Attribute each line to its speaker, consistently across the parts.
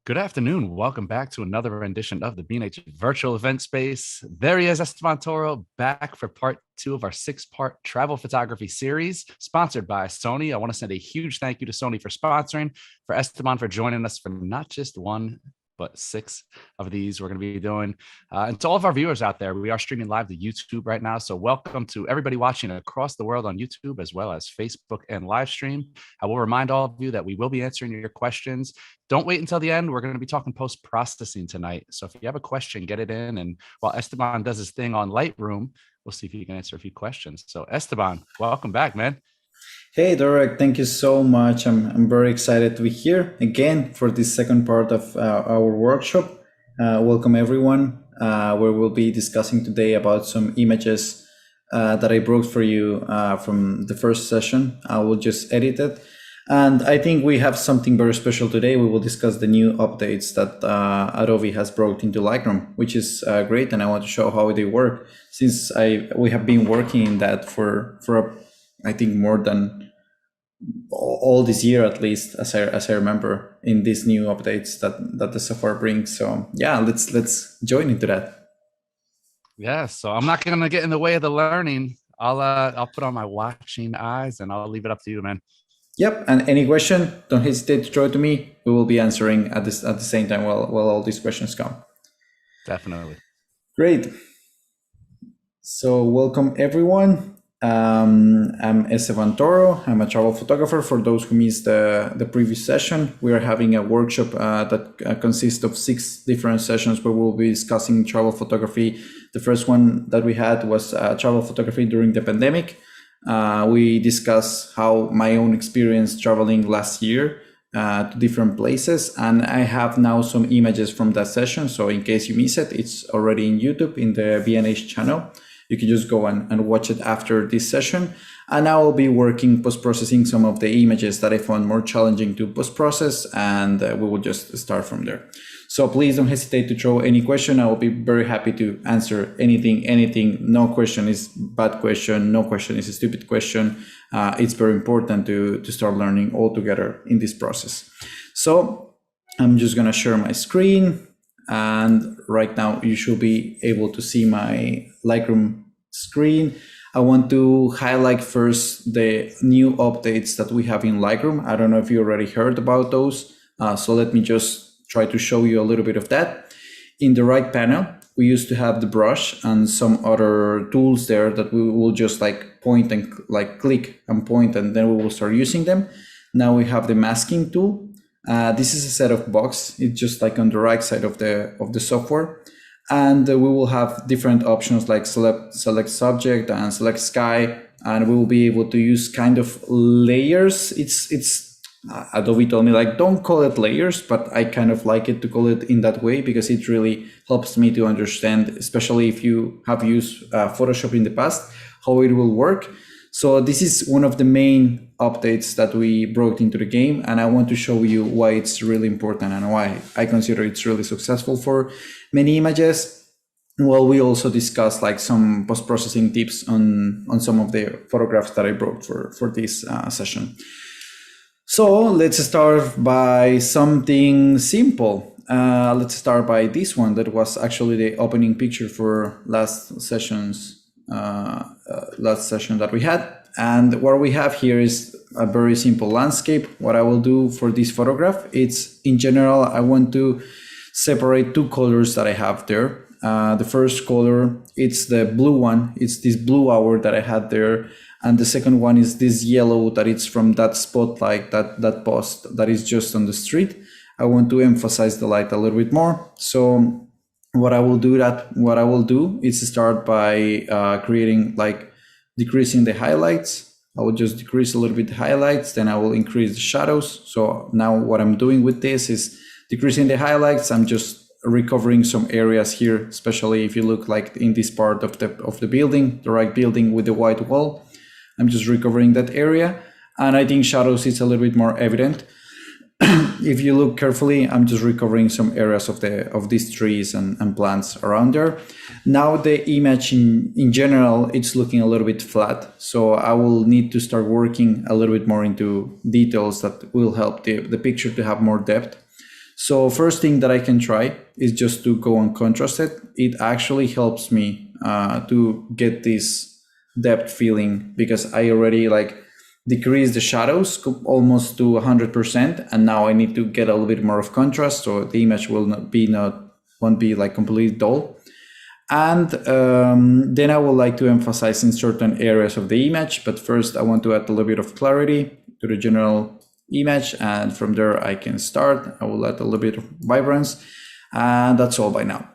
Speaker 1: Good afternoon. Welcome back to another rendition of the B&H virtual event space. There he is, Esteban Toro, back for part two of our six-part travel photography series, sponsored by Sony. I want to send a huge thank you to Sony for sponsoring, for Esteban for joining us for not just one, but six of these we're going to be doing. And to all of our viewers out there, we are streaming live to YouTube right now. So welcome to everybody watching across the world on YouTube, as well as Facebook and live stream. I will remind all of you that we will be answering your questions. Don't wait until the end. We're going to be talking post-processing tonight. So if you have a question, get it in. And while Esteban does his thing on Lightroom, we'll see if he can answer a few questions. So Esteban, welcome back, man.
Speaker 2: Hey, Derek, thank you so much. I'm very excited to be here again for this second part of our workshop. Welcome, everyone, where we'll be discussing today about some images that I brought for you from the first session. I will just edit it. And I think we have something very special today. We will discuss the new updates that Adobe has brought into Lightroom, which is great. And I want to show how they work, since we have been working in that for I think more than all this year, at least, as I remember, in these new updates that the software brings. So yeah, let's join into that.
Speaker 1: Yeah, so I'm not going to get in the way of the learning. I'll put on my watching eyes and I'll leave it up to you, man.
Speaker 2: Yep, and any question, don't hesitate to throw it to me. We will be answering at the same time while all these questions come.
Speaker 1: Definitely.
Speaker 2: Great. So welcome, everyone. I'm Esteban Toro. I'm a travel photographer. For those who missed the previous session, we are having a workshop that consists of 6 different sessions where we'll be discussing travel photography. The first one that we had was travel photography during the pandemic. We discussed how my own experience traveling last year to different places, and I have now some images from that session. So in case you miss it, it's already in YouTube in the B&H channel. You can just go and watch it after this session. And I will be working post-processing some of the images that I found more challenging to post-process, and we will just start from there. So please don't hesitate to throw any question. I will be very happy to answer anything. No question is bad question. No question is a stupid question. It's very important to start learning all together in this process. So I'm just gonna share my screen. And right now you should be able to see my Lightroom screen. I want to highlight first the new updates that we have in Lightroom. I don't know if you already heard about those. So let me just try to show you a little bit of that. In the right panel, we used to have the brush and some other tools there that we will just point and click and point, and then we will start using them. Now we have the masking tool. This is a set of box. It's just on the right side of the software, and we will have different options like select subject and select sky, and we will be able to use kind of layers. It's Adobe told me don't call it layers, but I kind of like it to call it in that way because it really helps me to understand, especially if you have used Photoshop in the past, how it will work. So this is one of the main updates that we brought into the game, and I want to show you why it's really important and why I consider it's really successful for many images. Well, we also discussed some post-processing tips on some of the photographs that I brought for this session. So let's start by something simple. Let's start by this one that was actually the opening picture for last session that we had. And what we have here is a very simple landscape. What I will do for this photograph, it's in general, I want to separate 2 colors that I have there. The first color, it's the blue one. It's this blue hour that I had there. And the second one is this yellow that it's from that spotlight, that post that is just on the street. I want to emphasize the light a little bit more. So what I will do is start by creating decreasing the highlights. I will just decrease a little bit the highlights, then I will increase the shadows. So now what I'm doing with this is decreasing the highlights. I'm just recovering some areas here, especially if you look in this part of the building, the right building with the white wall. I'm just recovering that area, and I think shadows is a little bit more evident. If you look carefully, I'm just recovering some areas of these trees and plants around there. Now the image in general, it's looking a little bit flat, so I will need to start working a little bit more into details that will help the picture to have more depth. So first thing that I can try is just to go and contrast it. It actually helps me to get this depth feeling, because I already like decreased the shadows almost to 100%, and now I need to get a little bit more of contrast, so the image won't be like completely dull. And then I would like to emphasize in certain areas of the image, but first I want to add a little bit of clarity to the general image, and from there I can start. I will add a little bit of vibrance, and that's all by now.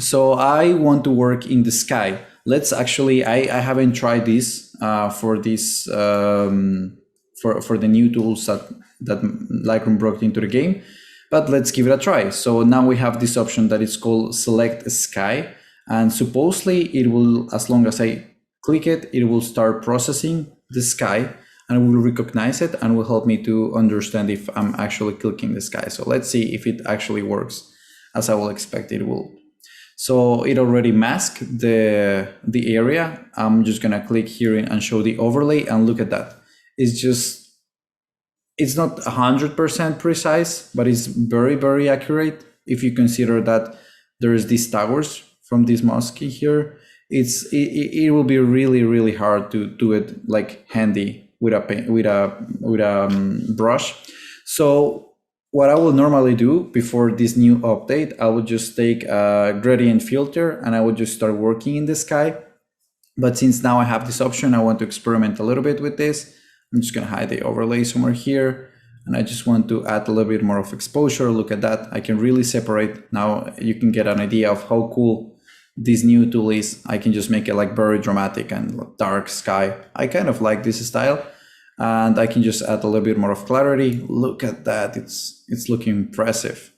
Speaker 2: So I want to work in the sky. Let's actually, I haven't tried this for this for the new tools that Lightroom brought into the game, but let's give it a try. So now we have this option that is called Select Sky, and supposedly it will, as long as I click it, it will start processing the sky and will recognize it and will help me to understand if I'm actually clicking the sky. So let's see if it actually works as I will expect it will. So it already masked the area. I'm just gonna click here and show the overlay, and look at that. It's not 100% precise, but it's very, very accurate. If you consider that there's these towers from this mosque here, it will be really, really hard to do it like handy with a brush. So what I will normally do before this new update, I would just take a gradient filter and I would just start working in the sky. But since now I have this option, I want to experiment a little bit with this. I'm just gonna hide the overlay somewhere here. And I just want to add a little bit more of exposure. Look at that, I can really separate. Now you can get an idea of how cool this new tool is. I can just make it like very dramatic and dark sky. I kind of like this style. And I can just add a little bit more of clarity. Look at that, it's looking impressive.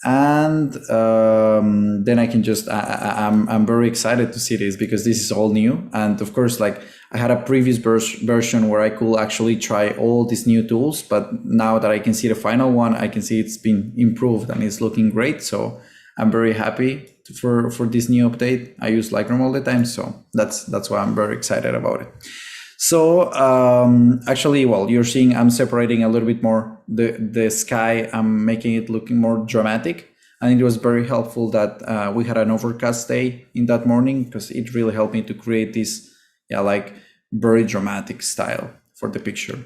Speaker 2: And then I can just, I'm very excited to see this, because this is all new. And of course, like I had a previous version where I could actually try all these new tools, but now that I can see the final one, I can see it's been improved and it's looking great. So I'm very happy for this new update. I use Lightroom all the time, so that's why I'm very excited about it. So actually, well, you're seeing I'm separating a little bit more the sky. I'm making it looking more dramatic. And it was very helpful that we had an overcast day in that morning, because it really helped me to create this, like very dramatic style for the picture.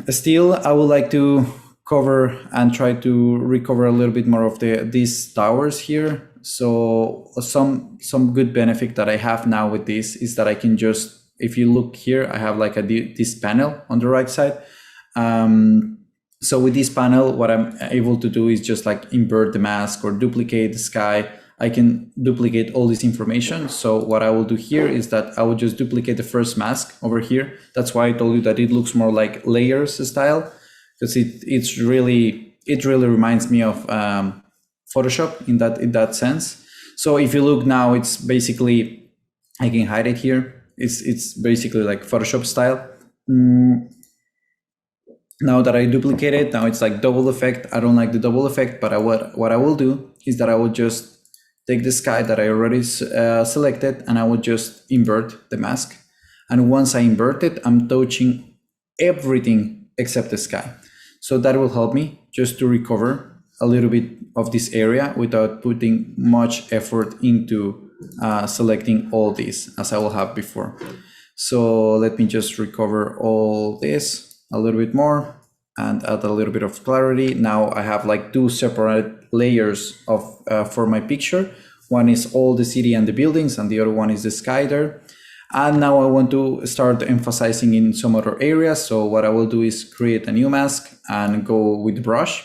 Speaker 2: Still, I would like to cover and try to recover a little bit more of these towers here. So some good benefit that I have now with this is that I can just, if you look here, I have like this panel on the right side. So with this panel, what I'm able to do is just like invert the mask or duplicate the sky. I can duplicate all this information. So what I will do here is that I will just duplicate the first mask over here. That's why I told you that it looks more like layers style, because it really reminds me of Photoshop in that sense. So if you look now, it's basically, I can hide it here. It's basically like Photoshop style. Now that I duplicate it, now it's like double effect. I don't like the double effect, but what I will do is that I will just take the sky that I already selected, and I will just invert the mask. And once I invert it, I'm touching everything except the sky. So that will help me just to recover a little bit of this area without putting much effort into selecting all these as I will have before. So let me just recover all this a little bit more and add a little bit of clarity. Now I have like two separate layers of for my picture. One is all the city and the buildings, and the other one is the sky there. And now I want to start emphasizing in some other areas. So what I will do is create a new mask and go with the brush.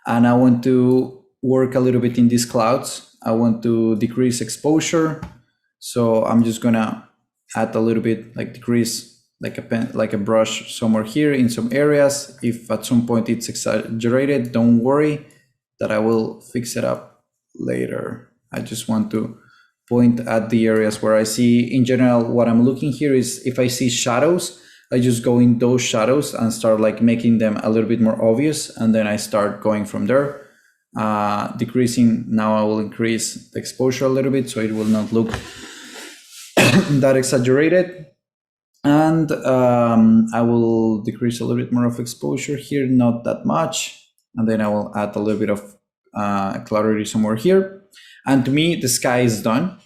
Speaker 2: And I want to work a little bit in these clouds. I want to decrease exposure. So I'm just gonna add a little bit, like decrease like a pen, like a brush somewhere here in some areas. If at some point it's exaggerated, don't worry, that I will fix it up later. I just want to point at the areas where I see, in general, what I'm looking here is if I see shadows, I just go in those shadows and start like making them a little bit more obvious. And then I start going from there, decreasing. Now I will increase the exposure a little bit so it will not look that exaggerated. And I will decrease a little bit more of exposure here, not that much. And then I will add a little bit of clarity somewhere here. And to me, the sky is done.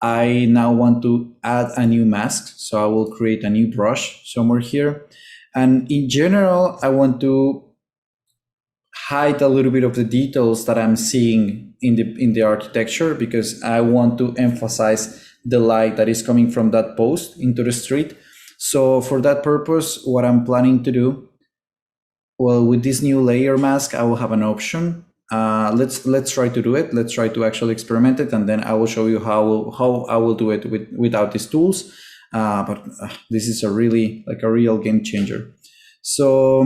Speaker 2: I now want to add a new mask. So I will create a new brush somewhere here. And in general, I want to hide a little bit of the details that I'm seeing in the architecture, because I want to emphasize the light that is coming from that post into the street. So for that purpose, what I'm planning to do, well, with this new layer mask, I will have an option. Let's try to do it. Let's try to actually experiment it, and then I will show you how I will do it without these tools. But this is a real game changer. So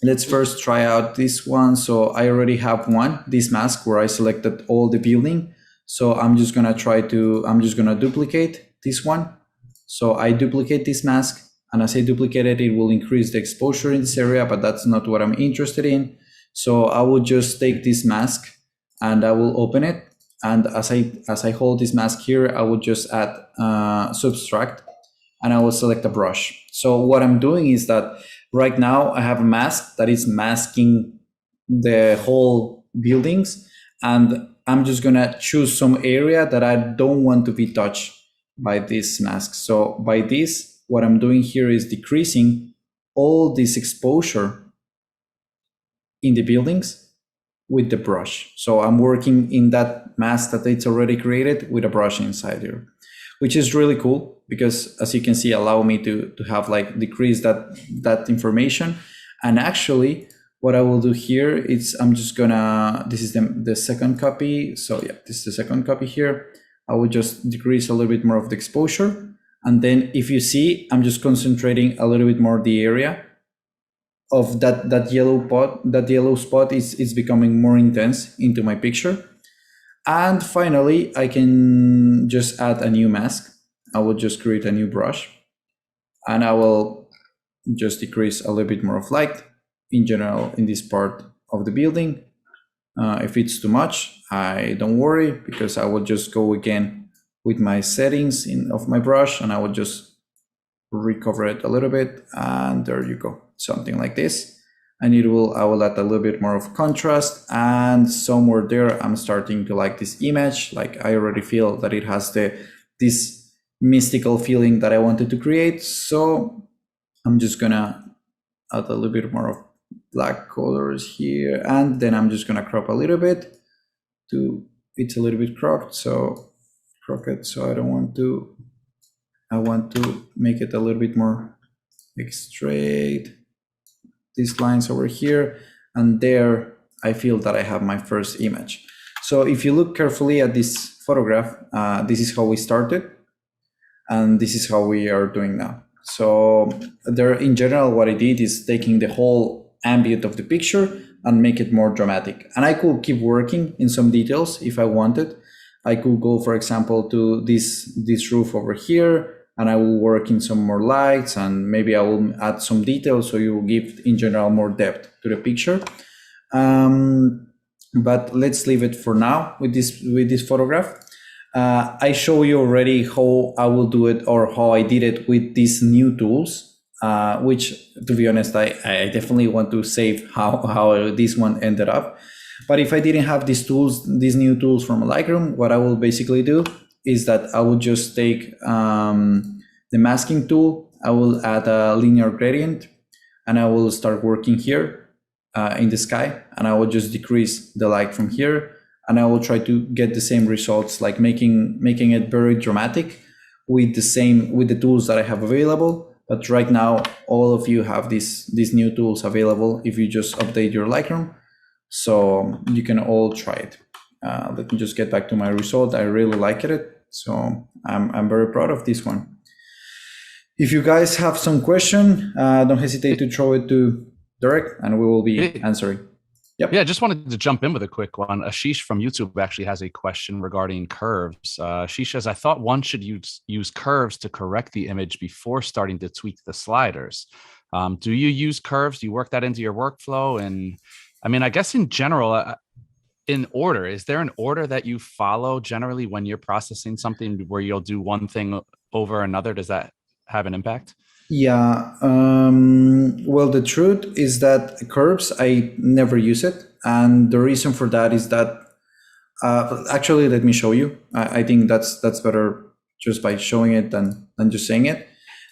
Speaker 2: let's first try out this one. So I already have this mask where I selected all the building. So I'm just gonna duplicate this one. So I duplicate this mask, and as I duplicate it, it will increase the exposure in this area, but that's not what I'm interested in. So I will just take this mask and I will open it. And as I hold this mask here, I will just add subtract, and I will select a brush. So what I'm doing is that right now I have a mask that is masking the whole buildings, and I'm just gonna choose some area that I don't want to be touched by this mask. So by this, what I'm doing here is decreasing all this exposure in the buildings with the brush. So I'm working in that mask that it's already created with a brush inside here, which is really cool, because as you can see, allow me to have decrease that information. And actually what I will do here is this is the second copy. So yeah, this is the second copy here. I will just decrease a little bit more of the exposure. And then if you see, I'm just concentrating a little bit more the area of that yellow spot is becoming more intense into my picture. And finally, I can just add a new mask. I will just create a new brush, and I will just decrease a little bit more of light in general in this part of the building. If it's too much, don't worry, because I will just go again with my settings of my brush, and I will just recover it a little bit, and there you go, something like this. And I will add a little bit more of contrast, and somewhere there I'm starting to like this image. Like I already feel that it has this mystical feeling that I wanted to create. So I'm just gonna add a little bit more of black colors here, and then I'm just gonna crop a little bit it's a little bit crooked, so I want to make it a little bit more straight, these lines over here, and there I feel that I have my first image. So if you look carefully at this photograph, this is how we started, and this is how we are doing now. So there, in general, what I did is taking the whole ambient of the picture and make it more dramatic. And I could keep working in some details if I wanted. I could go, for example, to this roof over here, and I will work in some more lights, and maybe I will add some details, so you will give, in general, more depth to the picture. But let's leave it for now with this photograph. I show you already how I will do it, or how I did it with these new tools, which, to be honest, I definitely want to save how this one ended up. But if I didn't have these new tools from Lightroom, what I will basically do is that I will just take the masking tool, I will add a linear gradient, and I will start working here in the sky, and I will just decrease the light from here, and I will try to get the same results, like making it very dramatic with the tools that I have available. But right now, all of you have these new tools available if you just update your Lightroom. So you can all try it. Let me just get back to my result. I really like it. So I'm very proud of this one. If you guys have some question, don't hesitate to throw it to Derek, and we will be answering. Yep.
Speaker 1: Yeah, I just wanted to jump in with a quick one. Ashish from YouTube actually has a question regarding curves. Ashish says, I thought one should use curves to correct the image before starting to tweak the sliders. Do you use curves? Do you work that into your workflow? And I mean, I guess in general, in order, is there an order that you follow generally when you're processing something where you'll do one thing over another? Does that have an impact?
Speaker 2: Yeah. Well, the truth is that curves, I never use it. And the reason for that is that, actually, let me show you. I think that's better just by showing it than just saying it.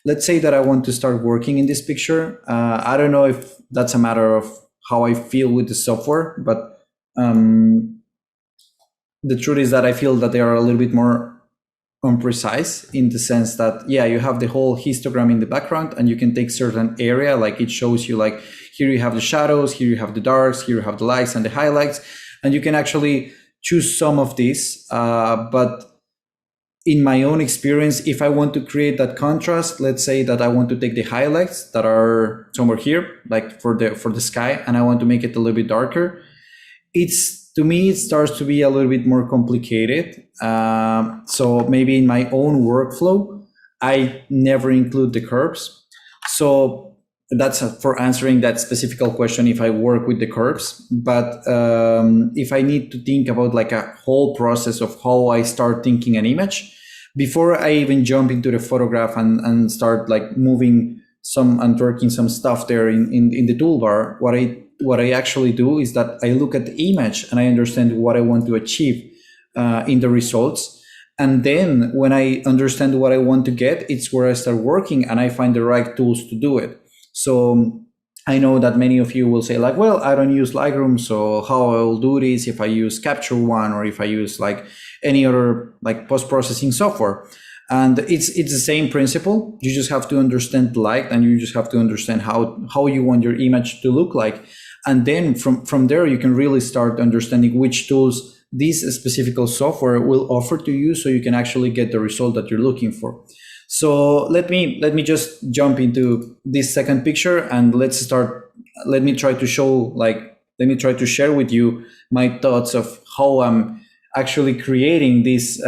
Speaker 2: Let's say that I want to start working in this picture. I don't know if that's a matter of how I feel with the software, but the truth is that I feel that they are a little bit more unprecise in the sense that, yeah, you have the whole histogram in the background and you can take certain area, like it shows you like here you have the shadows, here you have the darks, here you have the lights and the highlights, and you can actually choose some of these. But in my own experience, if I want to create that contrast, let's say that I want to take the highlights that are somewhere here, like for the sky, and I want to make it a little bit darker, to me, it starts to be a little bit more complicated. So maybe in my own workflow, I never include the curves. So that's for answering that specific question if I work with the curves. But if I need to think about like a whole process of how I start thinking an image, before I even jump into the photograph and start like moving some and working some stuff there in the toolbar, what I actually do is that I look at the image and I understand what I want to achieve in the results. And then when I understand what I want to get, it's where I start working and I find the right tools to do it. So I know that many of you will say like, well, I don't use Lightroom, so how I will do this if I use Capture One or if I use like any other like post-processing software. And it's the same principle. You just have to understand light and you just have to understand how you want your image to look like. And then from there, you can really start understanding which tools this specific software will offer to you so you can actually get the result that you're looking for. So let me just jump into this second picture and let me try to share with you my thoughts of how I'm actually creating this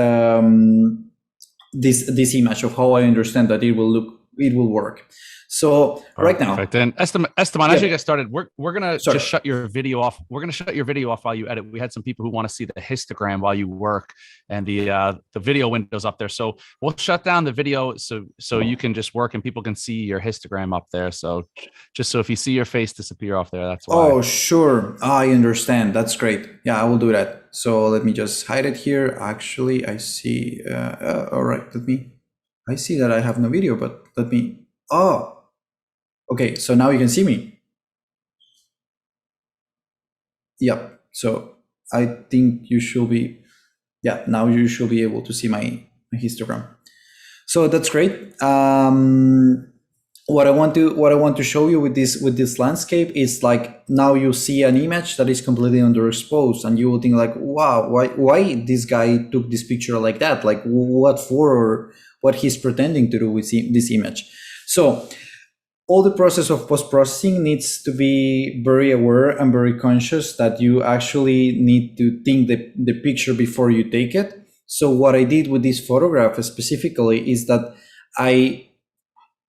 Speaker 2: this image, of how I understand that it will work. So right now,
Speaker 1: perfect. And Esteban, as you get started, we're gonna
Speaker 2: Sorry.
Speaker 1: just shut your video off. We're gonna shut your video off while you edit. We had some people who want to see the histogram while you work and the video windows up there. So we'll shut down the video so you can just work and people can see your histogram up there. So just so if you see your face disappear off there, that's why.
Speaker 2: Oh, sure. I understand. That's great. Yeah, I will do that. So let me just hide it here. Actually, I see. All right. I see that I have no video, but okay, so now you can see me. Yep. So I think you should be, now you should be able to see my histogram. So that's great. What I want to show you with this landscape is like now you see an image that is completely underexposed, and you will think like, wow, why this guy took this picture like that? Like what for, or what he's pretending to do with this image. So all the process of post-processing needs to be very aware and very conscious that you actually need to think the picture before you take it. So what I did with this photograph specifically is that I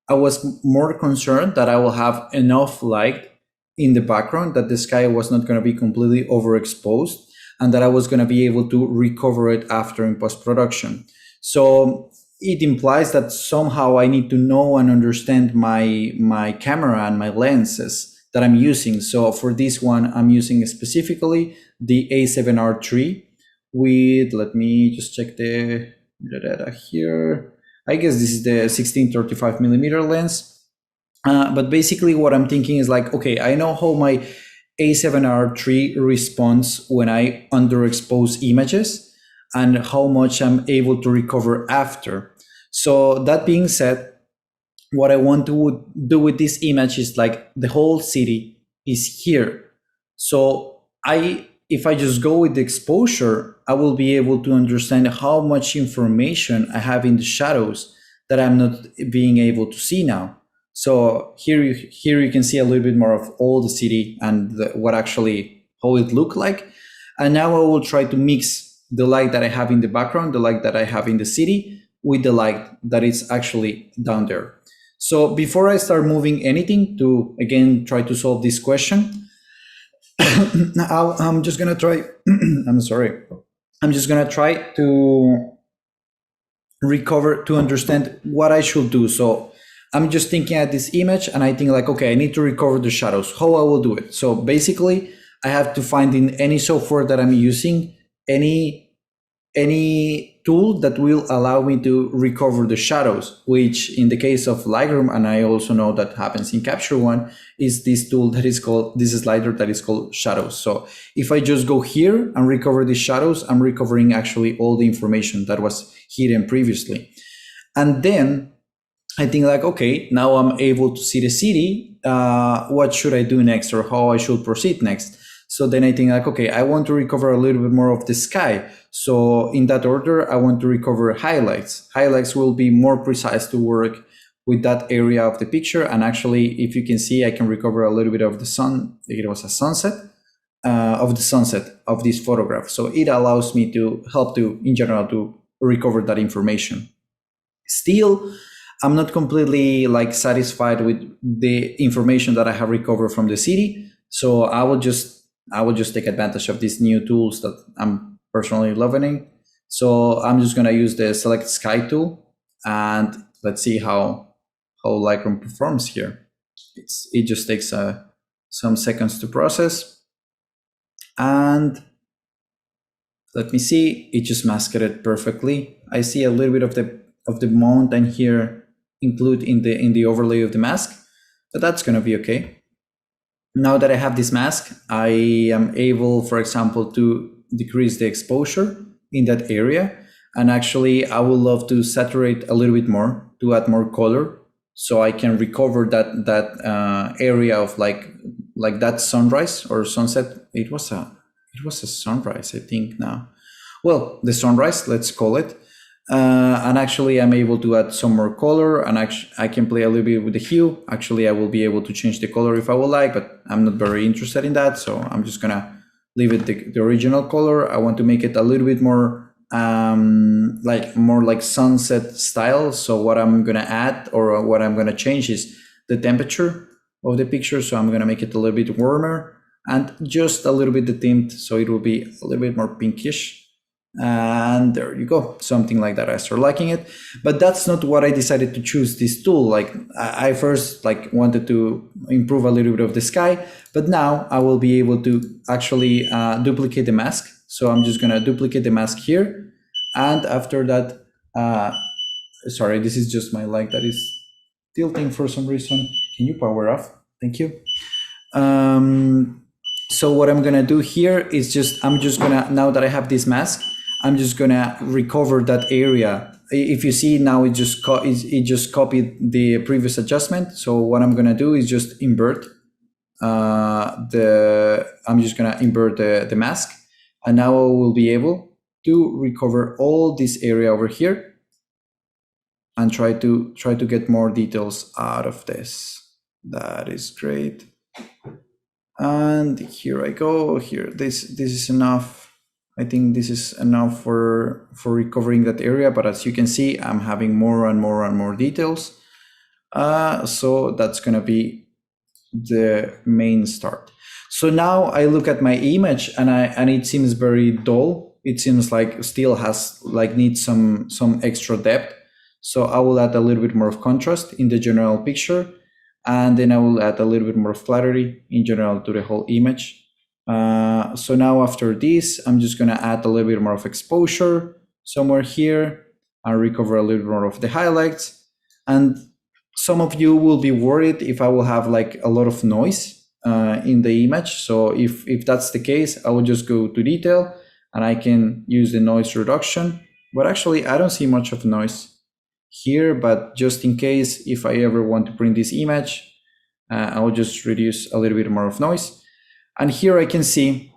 Speaker 2: was more concerned that I will have enough light in the background, that the sky was not going to be completely overexposed, and that I was going to be able to recover it after in post-production. So it implies that somehow I need to know and understand my camera and my lenses that I'm using. So for this one, I'm using specifically the A7R III with, let me just check the data here. I guess this is the 16-35 millimeter lens. But basically what I'm thinking is like, okay, I know how my A7R III responds when I underexpose images and how much I'm able to recover after. So that being said, what I want to do with this image is like the whole city is here. So if I just go with the exposure, I will be able to understand how much information I have in the shadows that I'm not being able to see now. So here you can see a little bit more of all the city and how it looked like. And now I will try to mix the light that I have in the background, the light that I have in the city, with the light that is actually down there. So before I start moving anything to, again, try to solve this question, I'm just going to try, I'm just going to try to recover, to understand what I should do. So I'm just thinking at this image and I think like, okay, I need to recover the shadows. How I will do it? So basically I have to find in any software that I'm using any tool that will allow me to recover the shadows, which in the case of Lightroom, and I also know that happens in Capture One, is this tool that is called, this slider that is called shadows. So if I just go here and recover the shadows, I'm recovering actually all the information that was hidden previously. And then I think like, okay, now I'm able to see the city. What should I do next, or how I should proceed next? So then I think like, okay, I want to recover a little bit more of the sky. So in that order, I want to recover highlights. Highlights will be more precise to work with that area of the picture. And actually, if you can see, I can recover a little bit of the sun. It was a sunset of the sunset of this photograph. So it allows me to help to, in general, to recover that information. Still, I'm not completely like satisfied with the information that I have recovered from the city. So I will just take advantage of these new tools that I'm personally loving. So I'm just gonna use the select sky tool, and let's see how Lightroom performs here. It just takes some seconds to process, and let me see. It just masked it perfectly. I see a little bit of the mountain here include in the overlay of the mask, but that's gonna be okay. Now that I have this mask, I am able, for example, to decrease the exposure in that area. And actually, I would love to saturate a little bit more to add more color, so I can recover that area of like that sunrise or sunset. It was a sunrise, I think now. Well, the sunrise, let's call it. And actually, I'm able to add some more color, and I can play a little bit with the hue. Actually, I will be able to change the color if I would like, but I'm not very interested in that. So I'm just gonna leave it the original color. I want to make it a little bit more more like sunset style. So what I'm gonna add, or what I'm gonna change, is the temperature of the picture. So I'm gonna make it a little bit warmer and just a little bit the tint, so it will be a little bit more pinkish. And there you go, something like that. I start liking it, but that's not what I decided to choose this tool. Like I first wanted to improve a little bit of the sky, but now I will be able to actually duplicate the mask. So I'm just gonna duplicate the mask here, and after that, sorry, this is just my light that is tilting for some reason. Can you power off? Thank you. So what I'm gonna do here is I'm just gonna, now that I have this mask, I'm just gonna recover that area. If you see now, it just copied the previous adjustment. So what I'm gonna do is just invert I'm just gonna invert the mask, and now I will be able to recover all this area over here and try to get more details out of this. That is great. And here I go. Here, this is enough. I think this is enough for recovering that area, but as you can see, I'm having more and more and more details. So that's gonna be the main start. So now I look at my image, and it seems very dull. It seems like still needs some extra depth. So I will add a little bit more of contrast in the general picture, and then I will add a little bit more of clarity in general to the whole image. So now after this, I'm just gonna add a little bit more of exposure somewhere here and recover a little bit more of the highlights. And some of you will be worried if I will have a lot of noise in the image. So if that's the case, I will just go to detail and I can use the noise reduction. But actually, I don't see much of noise here, but just in case, if I ever want to print this image, I will just reduce a little bit more of noise. And here I can see,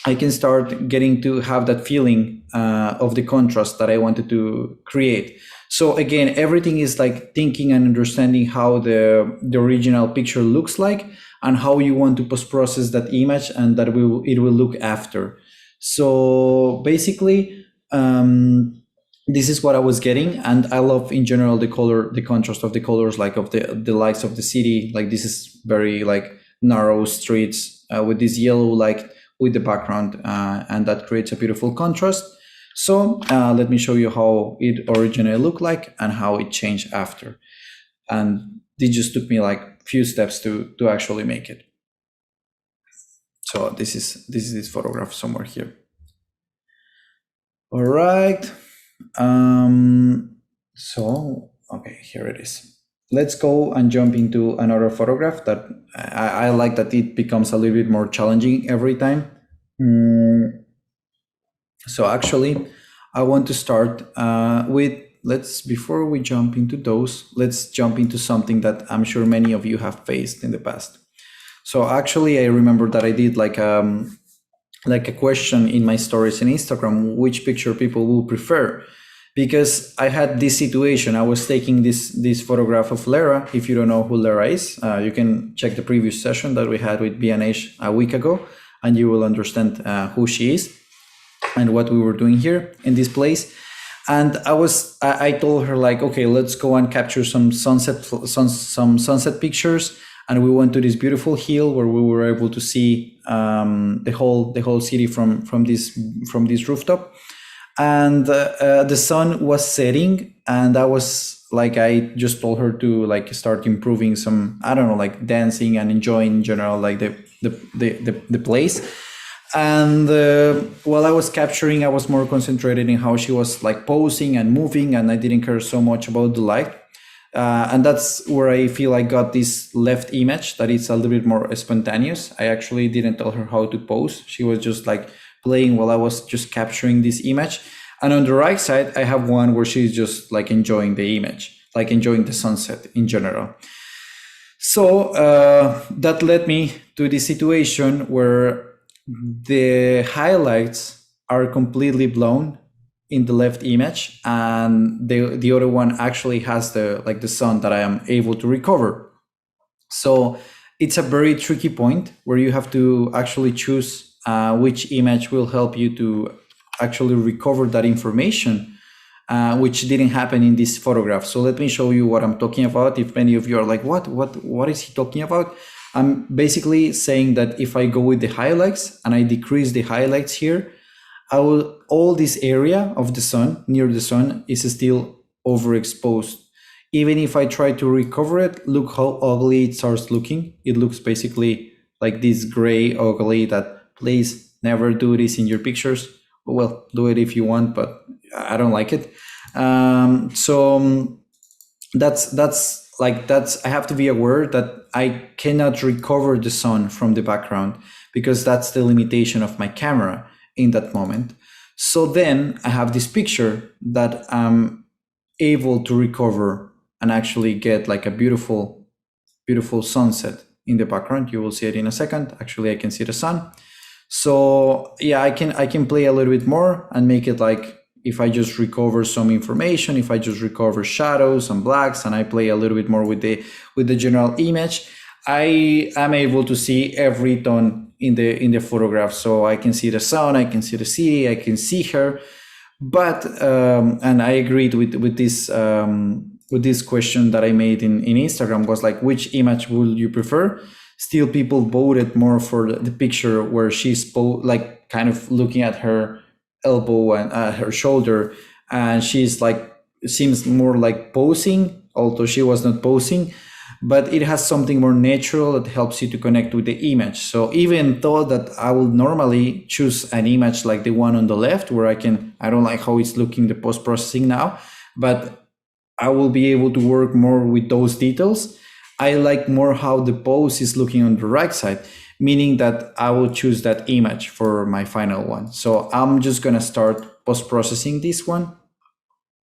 Speaker 2: I can start getting to have that feeling of the contrast that I wanted to create. So again, everything is thinking and understanding how the original picture looks like and how you want to post-process that image and that it will look after. So basically, this is what I was getting, and I love in general the color, the contrast of the colors, of the lights of the city. This is very narrow streets with this yellow light with the background, and that creates a beautiful contrast. So let me show you how it originally looked like and how it changed after. And it just took me like a few steps to actually make it. So this is this photograph somewhere here. All right. So, okay, here it is. Let's go and jump into another photograph that I like that it becomes a little bit more challenging every time. So actually, I want to start with, before we jump into those, let's jump into something that I'm sure many of you have faced in the past. So actually, I remember that I did like a question in my stories in Instagram, which picture people will prefer. Because I had this situation, I was taking this photograph of Lara. If you don't know who Lara is, you can check the previous session that we had with B&H a week ago, and you will understand who she is and what we were doing here in this place. And I told her like, okay, let's go and capture some sunset pictures. And we went to this beautiful hill where we were able to see the whole city from this rooftop. And the sun was setting, and I just told her to like start improving some, I don't know, like dancing and enjoying in general, like the place. And while I was capturing, I was more concentrated in how she was like posing and moving, and I didn't care so much about the light. And that's where I feel I got this left image that is a little bit more spontaneous. I actually didn't tell her how to pose. She was just like playing while I was just capturing this image. And on the right side, I have one where she's just like enjoying the image, like enjoying the sunset in general. So that led me to the situation where the highlights are completely blown in the left image, and the other one actually has the sun that I am able to recover. So it's a very tricky point where you have to actually choose which image will help you to actually recover that information, which didn't happen in this photograph. So let me show you what I'm talking about. If many of you are like, what is he talking about? I'm basically saying that if I go with the highlights and I decrease the highlights here, all this area of the sun, near the sun, is still overexposed. Even if I try to recover it, look how ugly it starts looking. It looks basically like this gray ugly that, please never do this in your pictures. Well, do it if you want, but I don't like it. So that's I have to be aware that I cannot recover the sun from the background, because that's the limitation of my camera in that moment. So then I have this picture that I'm able to recover and actually get like a beautiful sunset in the background. You will see it in a second. Actually, I can see the sun. So yeah, I can play a little bit more and make it like, if I just recover some information, if I just recover shadows and blacks, and I play a little bit more with the general image, I am able to see every tone in the photograph. So I can see the sun, I can see the city, I can see her. But and I agreed with this question that I made in Instagram, was like, which image would you prefer? Still, people voted more for the picture where she's like kind of looking at her elbow and her shoulder, and she's like, seems more like posing, although she was not posing, but it has something more natural that helps you to connect with the image. So even though that I would normally choose an image like the one on the left, where I don't like how it's looking, the post-processing now, but I will be able to work more with those details. I like more how the pose is looking on the right side, meaning that I will choose that image for my final one. So I'm just gonna start post-processing this one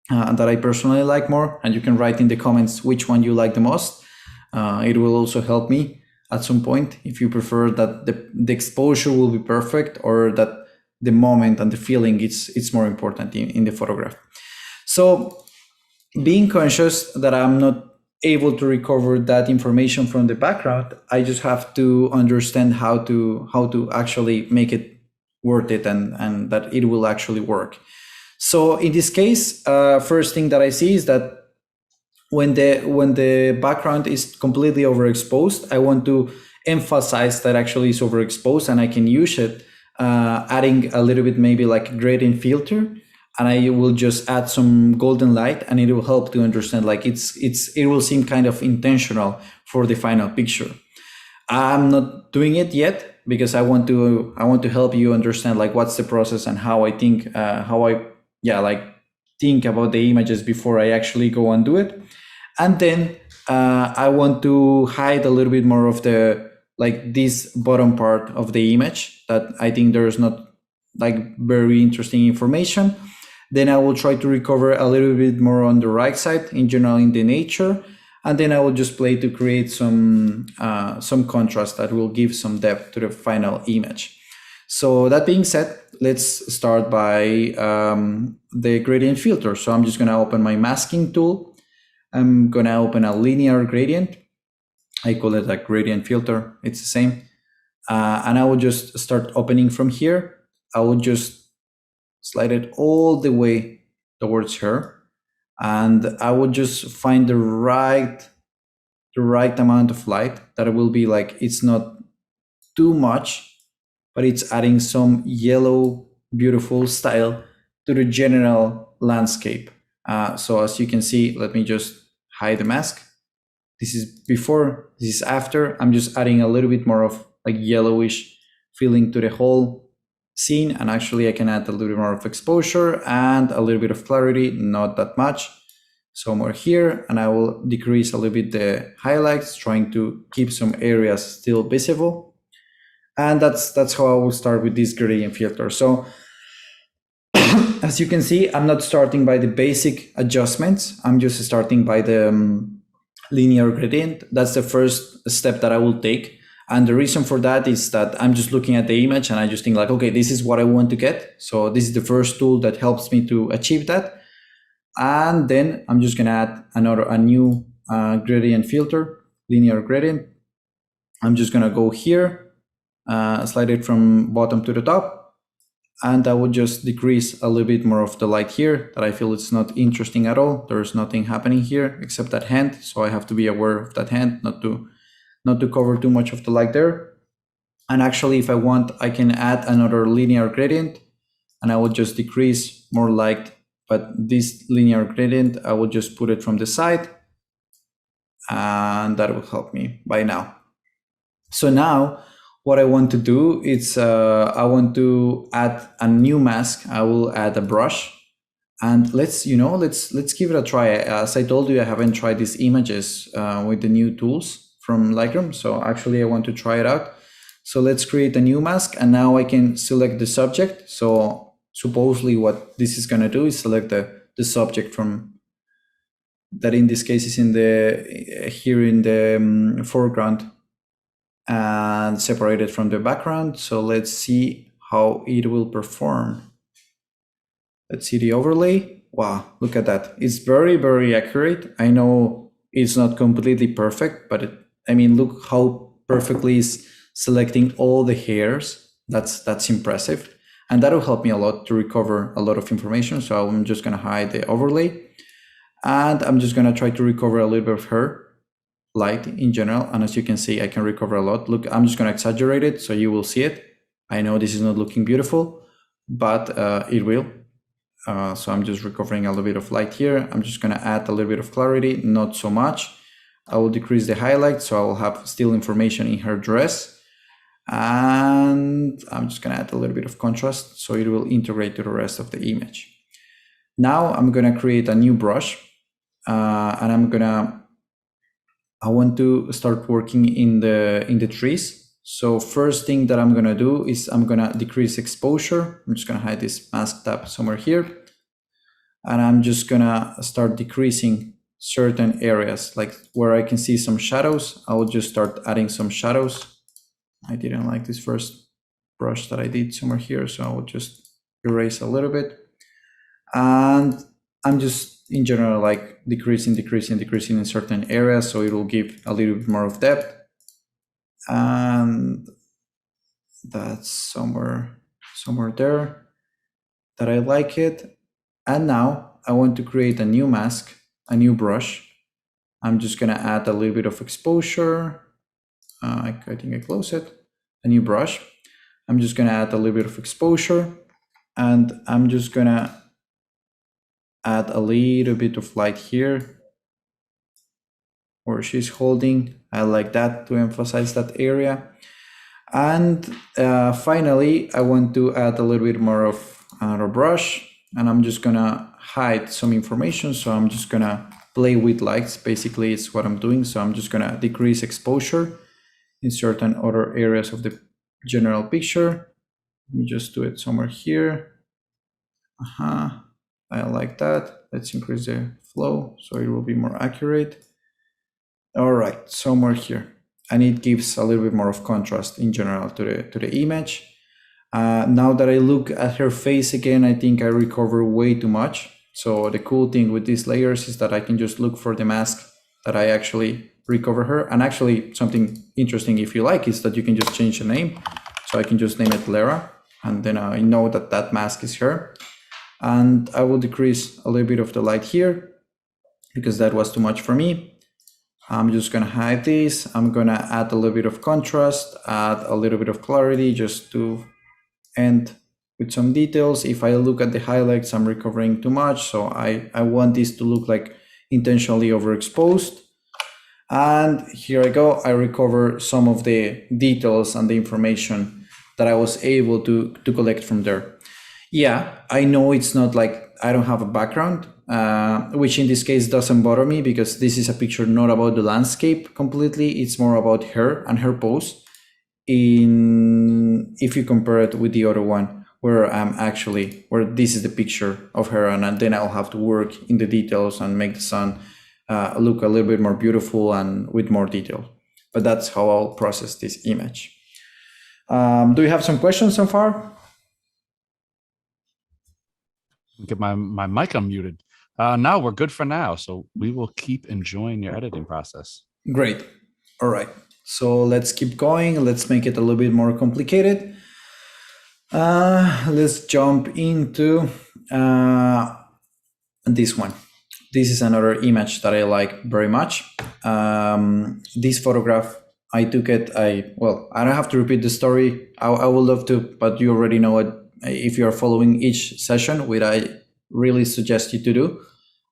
Speaker 2: that I personally like more, and you can write in the comments which one you like the most. It will also help me at some point if you prefer that the exposure will be perfect, or that the moment and the feeling it's more important in the photograph. So being conscious that I'm not able to recover that information from the background, I just have to understand how to actually make it worth it, and that it will actually work. So in this case, first thing that I see is that when the background is completely overexposed, I want to emphasize that actually it's overexposed, and I can use it, adding a little bit maybe like gradient filter, and I will just add some golden light, and it will help to understand, like it will seem kind of intentional for the final picture. I'm not doing it yet because I want to help you understand like what's the process and how I think think about the images before I actually go and do it. And then I want to hide a little bit more of the like this bottom part of the image that I think there's not like very interesting information. Then I will try to recover a little bit more on the right side, in general in the nature. And then I will just play to create some contrast that will give some depth to the final image. So that being said, let's start by the gradient filter. So I'm just going to open my masking tool. I'm going to open a linear gradient. I call it a gradient filter. It's the same. And I will just start opening from here. I will just slide it all the way towards her. And I will just find the right amount of light that will be like, it's not too much, but it's adding some yellow, beautiful style to the general landscape. So as you can see, let me just hide the mask. This is before, this is after. I'm just adding a little bit more of like yellowish feeling to the whole scene, and actually I can add a little bit more of exposure and a little bit of clarity, not that much, somewhere here, and I will decrease a little bit the highlights, trying to keep some areas still visible. And that's how I will start with this gradient filter. So as you can see, I'm not starting by the basic adjustments. I'm just starting by the linear gradient. That's the first step that I will take. And the reason for that is that I'm just looking at the image and I just think like, okay, this is what I want to get. So this is the first tool that helps me to achieve that. And then I'm just gonna add a new gradient filter, linear gradient. I'm just gonna go here, slide it from bottom to the top, and I will just decrease a little bit more of the light here that I feel it's not interesting at all. There's nothing happening here except that hand. So I have to be aware of that hand, not to cover too much of the light there. And actually, if I want, I can add another linear gradient and I will just decrease more light. But this linear gradient, I will just put it from the side and that will help me by now. So now what I want to do is I want to add a new mask. I will add a brush and let's give it a try. As I told you, I haven't tried these images with the new tools from Lightroom. So actually I want to try it out. So let's create a new mask and now I can select the subject. So supposedly what this is going to do is select the subject from that, in this case is here in the foreground and separate it from the background. So let's see how it will perform. Let's see the overlay. Wow, look at that. It's very, very accurate. I know it's not completely perfect, but I mean, look how perfectly it's selecting all the hairs. That's impressive. And that'll help me a lot to recover a lot of information. So I'm just going to hide the overlay and I'm just going to try to recover a little bit of her light in general. And as you can see, I can recover a lot. Look, I'm just going to exaggerate it so you will see it. I know this is not looking beautiful, but it will. So I'm just recovering a little bit of light here. I'm just going to add a little bit of clarity, not so much. I will decrease the highlight so I will have still information in her dress. And I'm just going to add a little bit of contrast so it will integrate to the rest of the image. Now I'm going to create a new brush and I want to start working in the trees. So first thing that I'm going to do is I'm going to decrease exposure. I'm just going to hide this mask tab somewhere here. And I'm just going to start decreasing certain areas, like where I can see some shadows. I will just start adding some shadows. I didn't like this first brush that I did somewhere here, so I will just erase a little bit. And I'm just in general like decreasing in certain areas, so it will give a little bit more of depth. And that's somewhere there that I like it. And now I want to create a new mask, a new brush. I'm just gonna add a little bit of exposure. I think I close it. A new brush. I'm just gonna add a little bit of exposure, and I'm just gonna add a little bit of light here where she's holding. I like that to emphasize that area. And finally, I want to add a little bit more of a brush, and I'm just gonna hide some information. So I'm just gonna play with lights. Basically, it's what I'm doing. So I'm just gonna decrease exposure in certain other areas of the general picture. Let me just do it somewhere here. I like that. Let's increase the flow so it will be more accurate. All right, somewhere here. And it gives a little bit more of contrast in general to the image. Now that I look at her face again, I think I recover way too much. So the cool thing with these layers is that I can just look for the mask that I actually recover her. And actually something interesting, if you like, is that you can just change the name. So I can just name it Lara, and then I know that that mask is her. And I will decrease a little bit of the light here because that was too much for me. I'm just gonna hide this. I'm gonna add a little bit of contrast, add a little bit of clarity just to end with some details. If I look at the highlights, I'm recovering too much. So I want this to look like intentionally overexposed. And here I go. I recover some of the details and the information that I was able to collect from there. Yeah, I know it's not like I don't have a background, which in this case doesn't bother me because this is a picture not about the landscape completely. It's more about her and her pose. If you compare it with the other one, where this is the picture of her, and then I'll have to work in the details and make the sun look a little bit more beautiful and with more detail. But that's how I'll process this image. Do you have some questions so far?
Speaker 1: Get my mic unmuted. No, we're good for now. So we will keep enjoying your editing process.
Speaker 2: Great. All right. So let's keep going. Let's make it a little bit more complicated. Let's jump into this one. This is another image that I like very much. This photograph, I took it. I don't have to repeat the story. I would love to, but you already know it. If you are following each session, which I really suggest you to do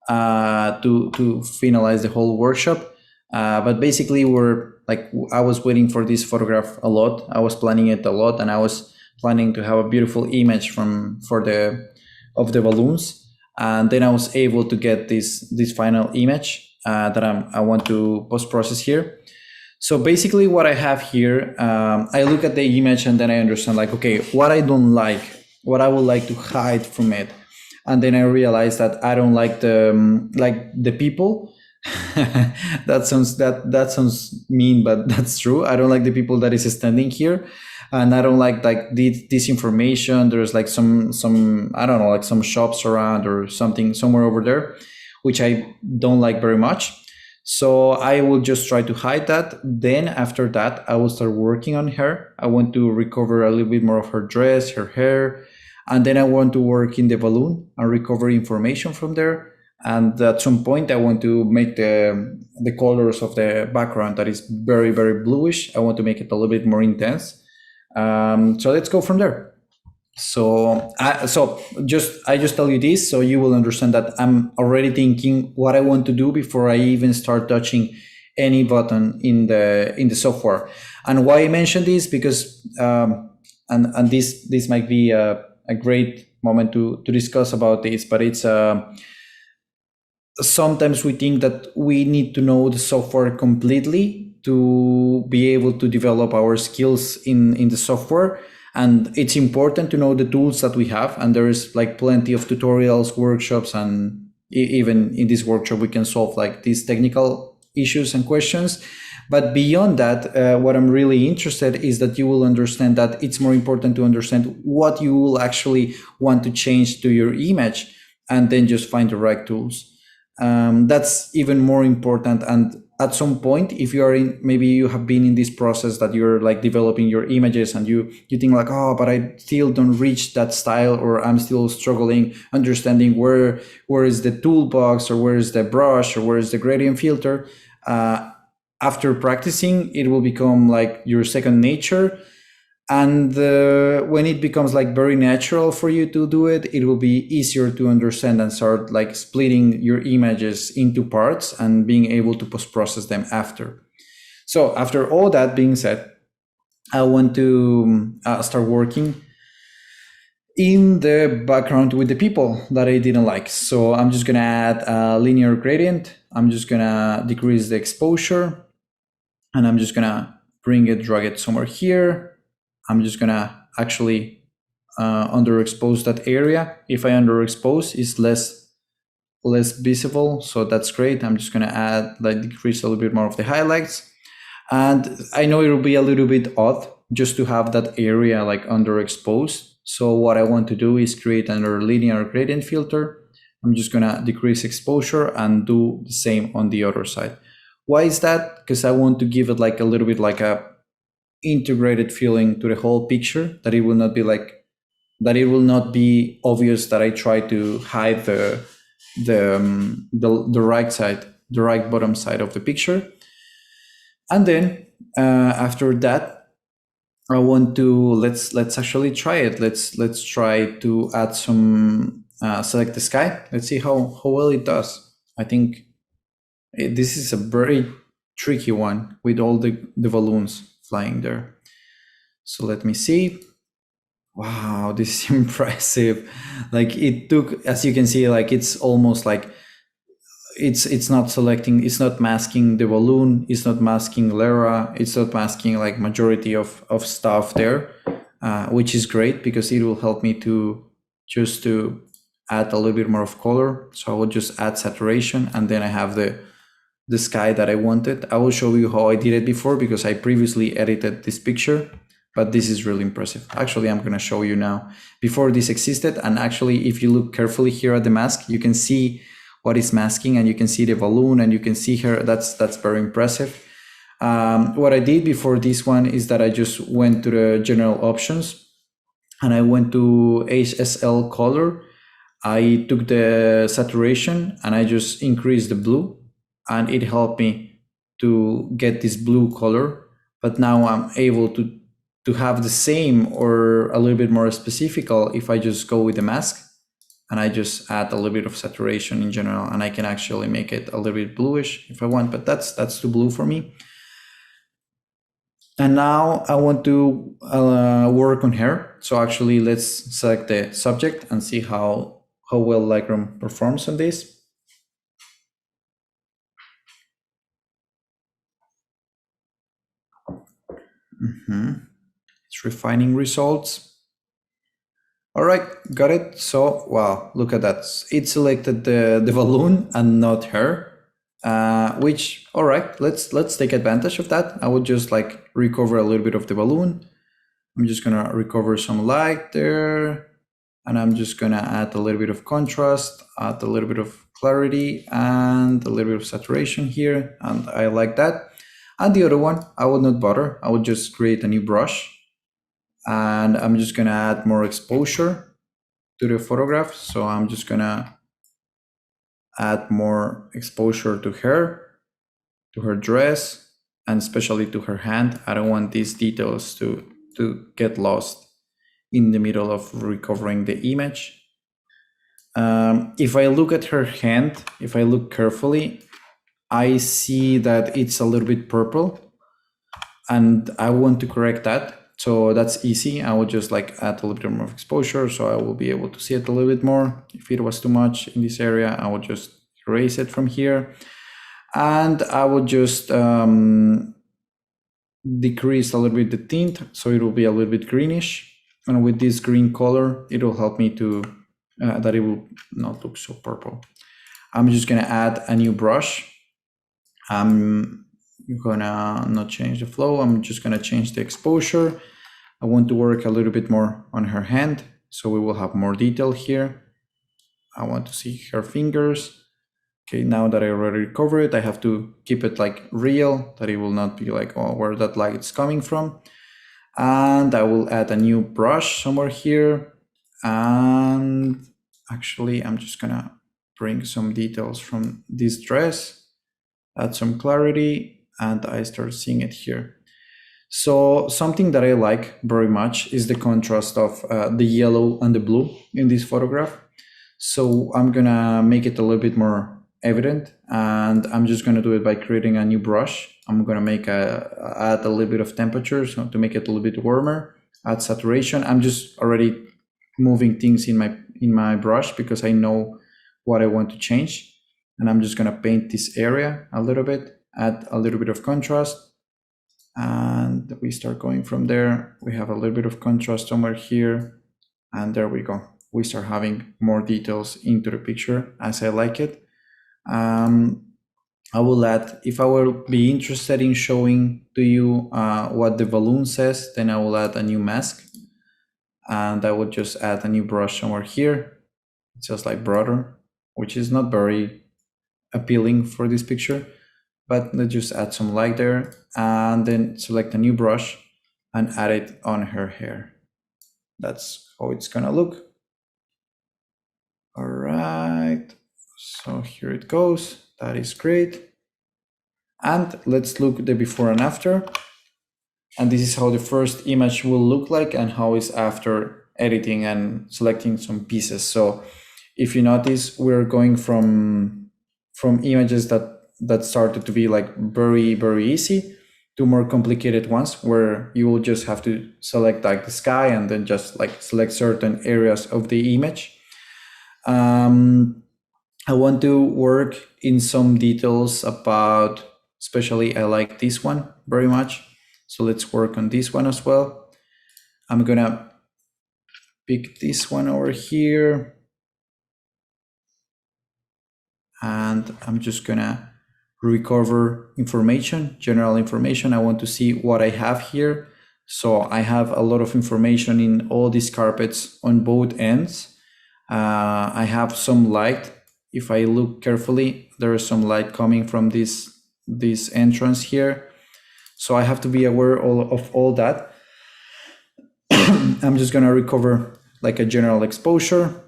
Speaker 2: to finalize the whole workshop. But basically, I was waiting for this photograph a lot. I was planning it a lot, and I was planning to have a beautiful image of the balloons. And then I was able to get this final image that I want to post-process here. So basically what I have here, I look at the image and then I understand like, okay, what I don't like, what I would like to hide from it. And then I realized that I don't like the people. that sounds mean, but that's true. I don't like the people that is standing here. And I don't like this information. There's like some I don't know, like some shops around or something somewhere over there, which I don't like very much. So I will just try to hide that. Then after that, I will start working on her. I want to recover a little bit more of her dress, her hair. And then I want to work in the balloon and recover information from there. And at some point, I want to make the colors of the background that is very, very bluish. I want to make it a little bit more intense. So let's go from there. So I just tell you this so you will understand that I'm already thinking what I want to do before I even start touching any button in the software. And why I mention this because and this might be a great moment to discuss about this, but it's sometimes we think that we need to know the software completely to be able to develop our skills in the software. And it's important to know the tools that we have. And there is like plenty of tutorials, workshops, and even in this workshop, we can solve like these technical issues and questions. But beyond that, what I'm really interested is that you will understand that it's more important to understand what you will actually want to change to your image and then just find the right tools. That's even more important. And at some point, if you are maybe you have been in this process that you're like developing your images and you think like, oh, but I still don't reach that style, or I'm still struggling understanding where is the toolbox, or where is the brush, or where is the gradient filter. After practicing, it will become like your second nature. And when it becomes like very natural for you to do it, it will be easier to understand and start like splitting your images into parts and being able to post-process them after. So after all that being said, I want to start working in the background with the people that I didn't like. So I'm just gonna add a linear gradient. I'm just gonna decrease the exposure, and I'm just gonna bring it, drag it somewhere here. I'm just gonna actually underexpose that area. If I underexpose, it's less visible, so that's great. I'm just gonna add, like, decrease a little bit more of the highlights. And I know it will be a little bit odd just to have that area like underexposed. So what I want to do is create another linear gradient filter. I'm just gonna decrease exposure and do the same on the other side. Why is that? Because I want to give it like a little bit like a integrated feeling to the whole picture, that it will not be like, that it will not be obvious that I try to hide the right side, the right bottom side of the picture. And then after that, I want to let's actually try it. Let's try to add some select the sky. Let's see how well it does. I think this is a very tricky one with all the balloons flying there. So let me see. Wow, this is impressive. Like, it took, as you can see, like it's almost like it's not selecting, it's not masking the balloon, it's not masking Lera, it's not masking like majority of stuff there, which is great because it will help me to just to add a little bit more of color. So I will just add saturation, and then I have the sky that I wanted. I will show you how I did it before because I previously edited this picture, but this is really impressive. Actually, I'm going to show you now. Before this existed, and actually if you look carefully here at the mask, you can see what is masking, and you can see the balloon, and you can see here, that's very impressive. What I did before this one is that I just went to the general options and I went to HSL color. I took the saturation and I just increased the blue, and it helped me to get this blue color. But now I'm able to have the same or a little bit more specific if I just go with the mask and I just add a little bit of saturation in general, and I can actually make it a little bit bluish if I want, but that's too blue for me. And now I want to work on hair. So actually let's select the subject and see how well Lightroom performs on this. It's refining results. All right, got it. So, wow, look at that. It selected the balloon and not her, which, all right, let's take advantage of that. I would just like recover a little bit of the balloon. I'm just gonna recover some light there, and I'm just gonna add a little bit of contrast, add a little bit of clarity, and a little bit of saturation here, and I like that. And the other one, I would not bother. I would just create a new brush, and I'm just gonna add more exposure to the photograph. So I'm just gonna add more exposure to her dress, and especially to her hand. I don't want these details to get lost in the middle of recovering the image. If I look at her hand, if I look carefully, I see that it's a little bit purple, and I want to correct that. So that's easy. I would just like add a little bit more exposure so I will be able to see it a little bit more. If it was too much in this area, I would just erase it from here. And I would just decrease a little bit the tint so it will be a little bit greenish. And with this green color, it will help me to, that it will not look so purple. I'm just gonna add a new brush. I'm gonna not change the flow. I'm just gonna change the exposure. I want to work a little bit more on her hand, so we will have more detail here. I want to see her fingers. Okay, now that I already recovered it, I have to keep it like real, that it will not be like, oh, where that light is coming from. And I will add a new brush somewhere here. And actually, I'm just gonna bring some details from this dress, add some clarity, and I start seeing it here. So something that I like very much is the contrast of the yellow and the blue in this photograph. So I'm gonna make it a little bit more evident, and I'm just gonna do it by creating a new brush. I'm gonna add a little bit of temperature so to make it a little bit warmer, add saturation. I'm just already moving things in my brush because I know what I want to change. And I'm just gonna paint this area a little bit, add a little bit of contrast, and we start going from there. We have a little bit of contrast somewhere here, and there we go. We start having more details into the picture as I like it. I will add, if I will be interested in showing to you what the balloon says, then I will add a new mask, and I will just add a new brush somewhere here. It's just like broader, which is not very appealing for this picture, but let's just add some light there, and then select a new brush and add it on her hair. That's how it's gonna look. All right, so here it goes. That is great. And let's look at the before and after. And this is how the first image will look like and how it's after editing and selecting some pieces. So if you notice, we're going from images that started to be like very, very easy to more complicated ones where you will just have to select like the sky and then just like select certain areas of the image. I want to work in some details about, especially I like this one very much. So let's work on this one as well. I'm gonna pick this one over here. And I'm just gonna recover information, general information. I want to see what I have here. So I have a lot of information in all these carpets on both ends. I have some light. If I look carefully, there is some light coming from this entrance here. So I have to be aware of all that. I'm just gonna recover like a general exposure.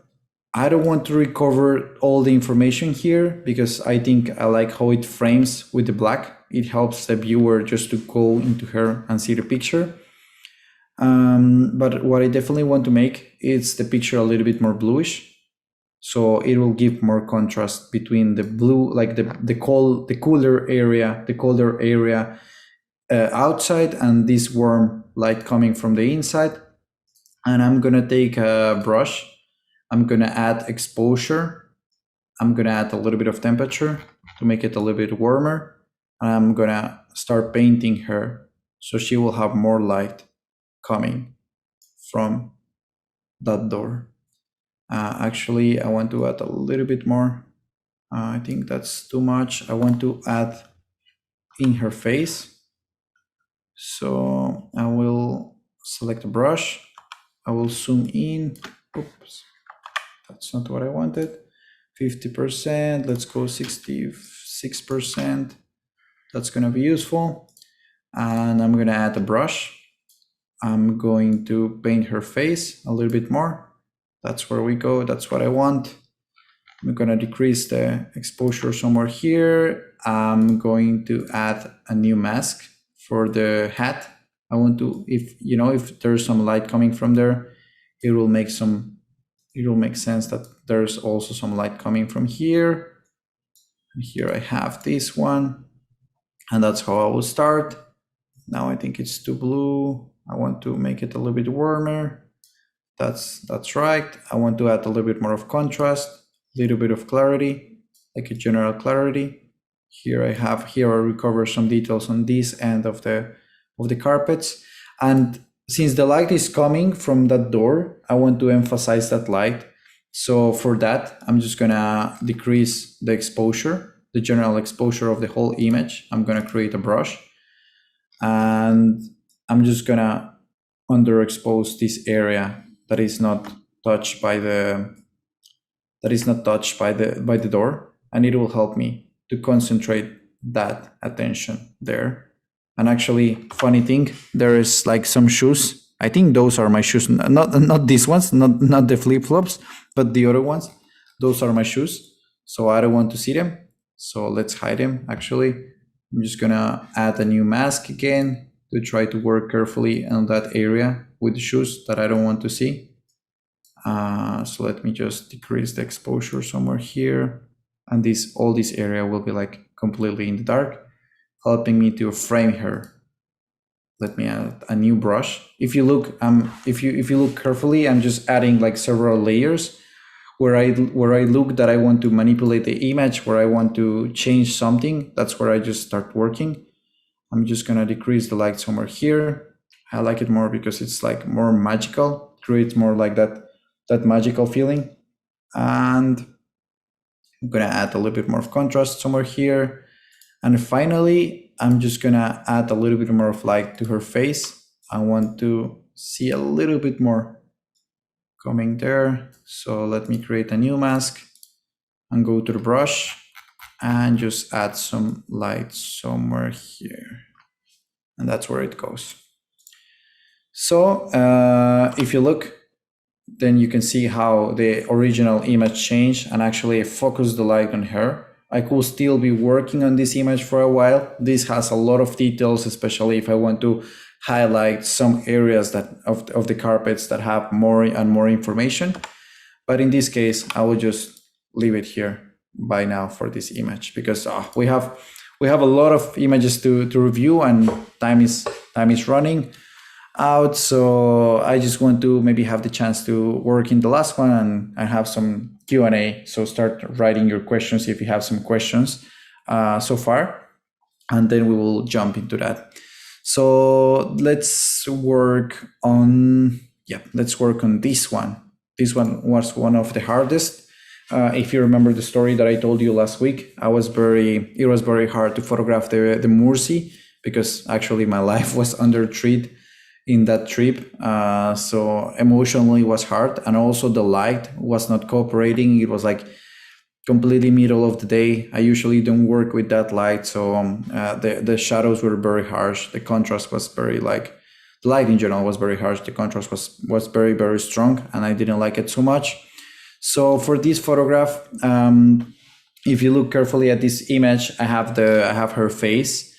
Speaker 2: I don't want to recover all the information here because I think I like how it frames with the black. It helps the viewer just to go into her and see the picture. But what I definitely want to make is the picture a little bit more bluish. So it will give more contrast between the blue, like the cooler area outside and this warm light coming from the inside. And I'm gonna take a brush. I'm gonna add exposure. I'm gonna add a little bit of temperature to make it a little bit warmer. And I'm gonna start painting her so she will have more light coming from that door. Actually, I want to add a little bit more. I think that's too much. I want to add in her face. So I will select a brush. I will zoom in. Oops, that's not what I wanted. 50%, let's go 66%. That's gonna be useful. And I'm gonna add a brush. I'm going to paint her face a little bit more. That's where we go, that's what I want. I'm gonna decrease the exposure somewhere here. I'm going to add a new mask for the hat. I want to, if there's some light coming from there, it will make sense that there's also some light coming from here. And here I have this one, and that's how I will start. Now I think it's too blue. I want to make it a little bit warmer. That's right. I want to add a little bit more of contrast, a little bit of clarity, like a general clarity. Here I recover some details on this end of the carpets. And since the light is coming from that door, I want to emphasize that light. So for that, I'm just gonna decrease the exposure, the general exposure of the whole image. I'm gonna create a brush, and I'm just gonna underexpose this area that is not touched by the door, and it will help me to concentrate that attention there. And actually, funny thing, there is like some shoes. I think those are my shoes, not these ones, not the flip-flops, but the other ones. Those are my shoes, so I don't want to see them. So let's hide them. Actually, I'm just gonna add a new mask again. to try to work carefully on that area with the shoes that I don't want to see. So let me just decrease the exposure somewhere here. And all this area will be like completely in the dark, helping me to frame her. Let me add a new brush. If you look, if you look carefully, I'm just adding like several layers where I look that I want to manipulate the image, where I want to change something. That's where I just start working. I'm just gonna decrease the light somewhere here. I like it more because it's like more magical, creates more like that magical feeling. And I'm gonna add a little bit more of contrast somewhere here. And finally, I'm just gonna add a little bit more of light to her face. I want to see a little bit more coming there. So let me create a new mask and go to the brush and just add some light somewhere here. And that's where it goes. So if you look, then you can see how the original image changed and actually focus the light on her. I could still be working on this image for a while. This has a lot of details, especially if I want to highlight some areas that of the carpets that have more and more information. But in this case, I will just leave it here by now for this image, because we have a lot of images to review and time is running out. So I just want to maybe have the chance to work in the last one and have some Q&A. So start writing your questions if you have some questions so far, and then we will jump into that. So let's work on this one. This one was one of the hardest. If you remember the story that I told you last week, it was very hard to photograph the Mursi, because actually my life was under threat in that trip. So emotionally it was hard, and also the light was not cooperating. It was like completely middle of the day. I usually don't work with that light, so the shadows were very harsh. The contrast was very the light in general was very harsh. The contrast was very, very strong, and I didn't like it so much. So for this photograph, if you look carefully at this image, I have her face,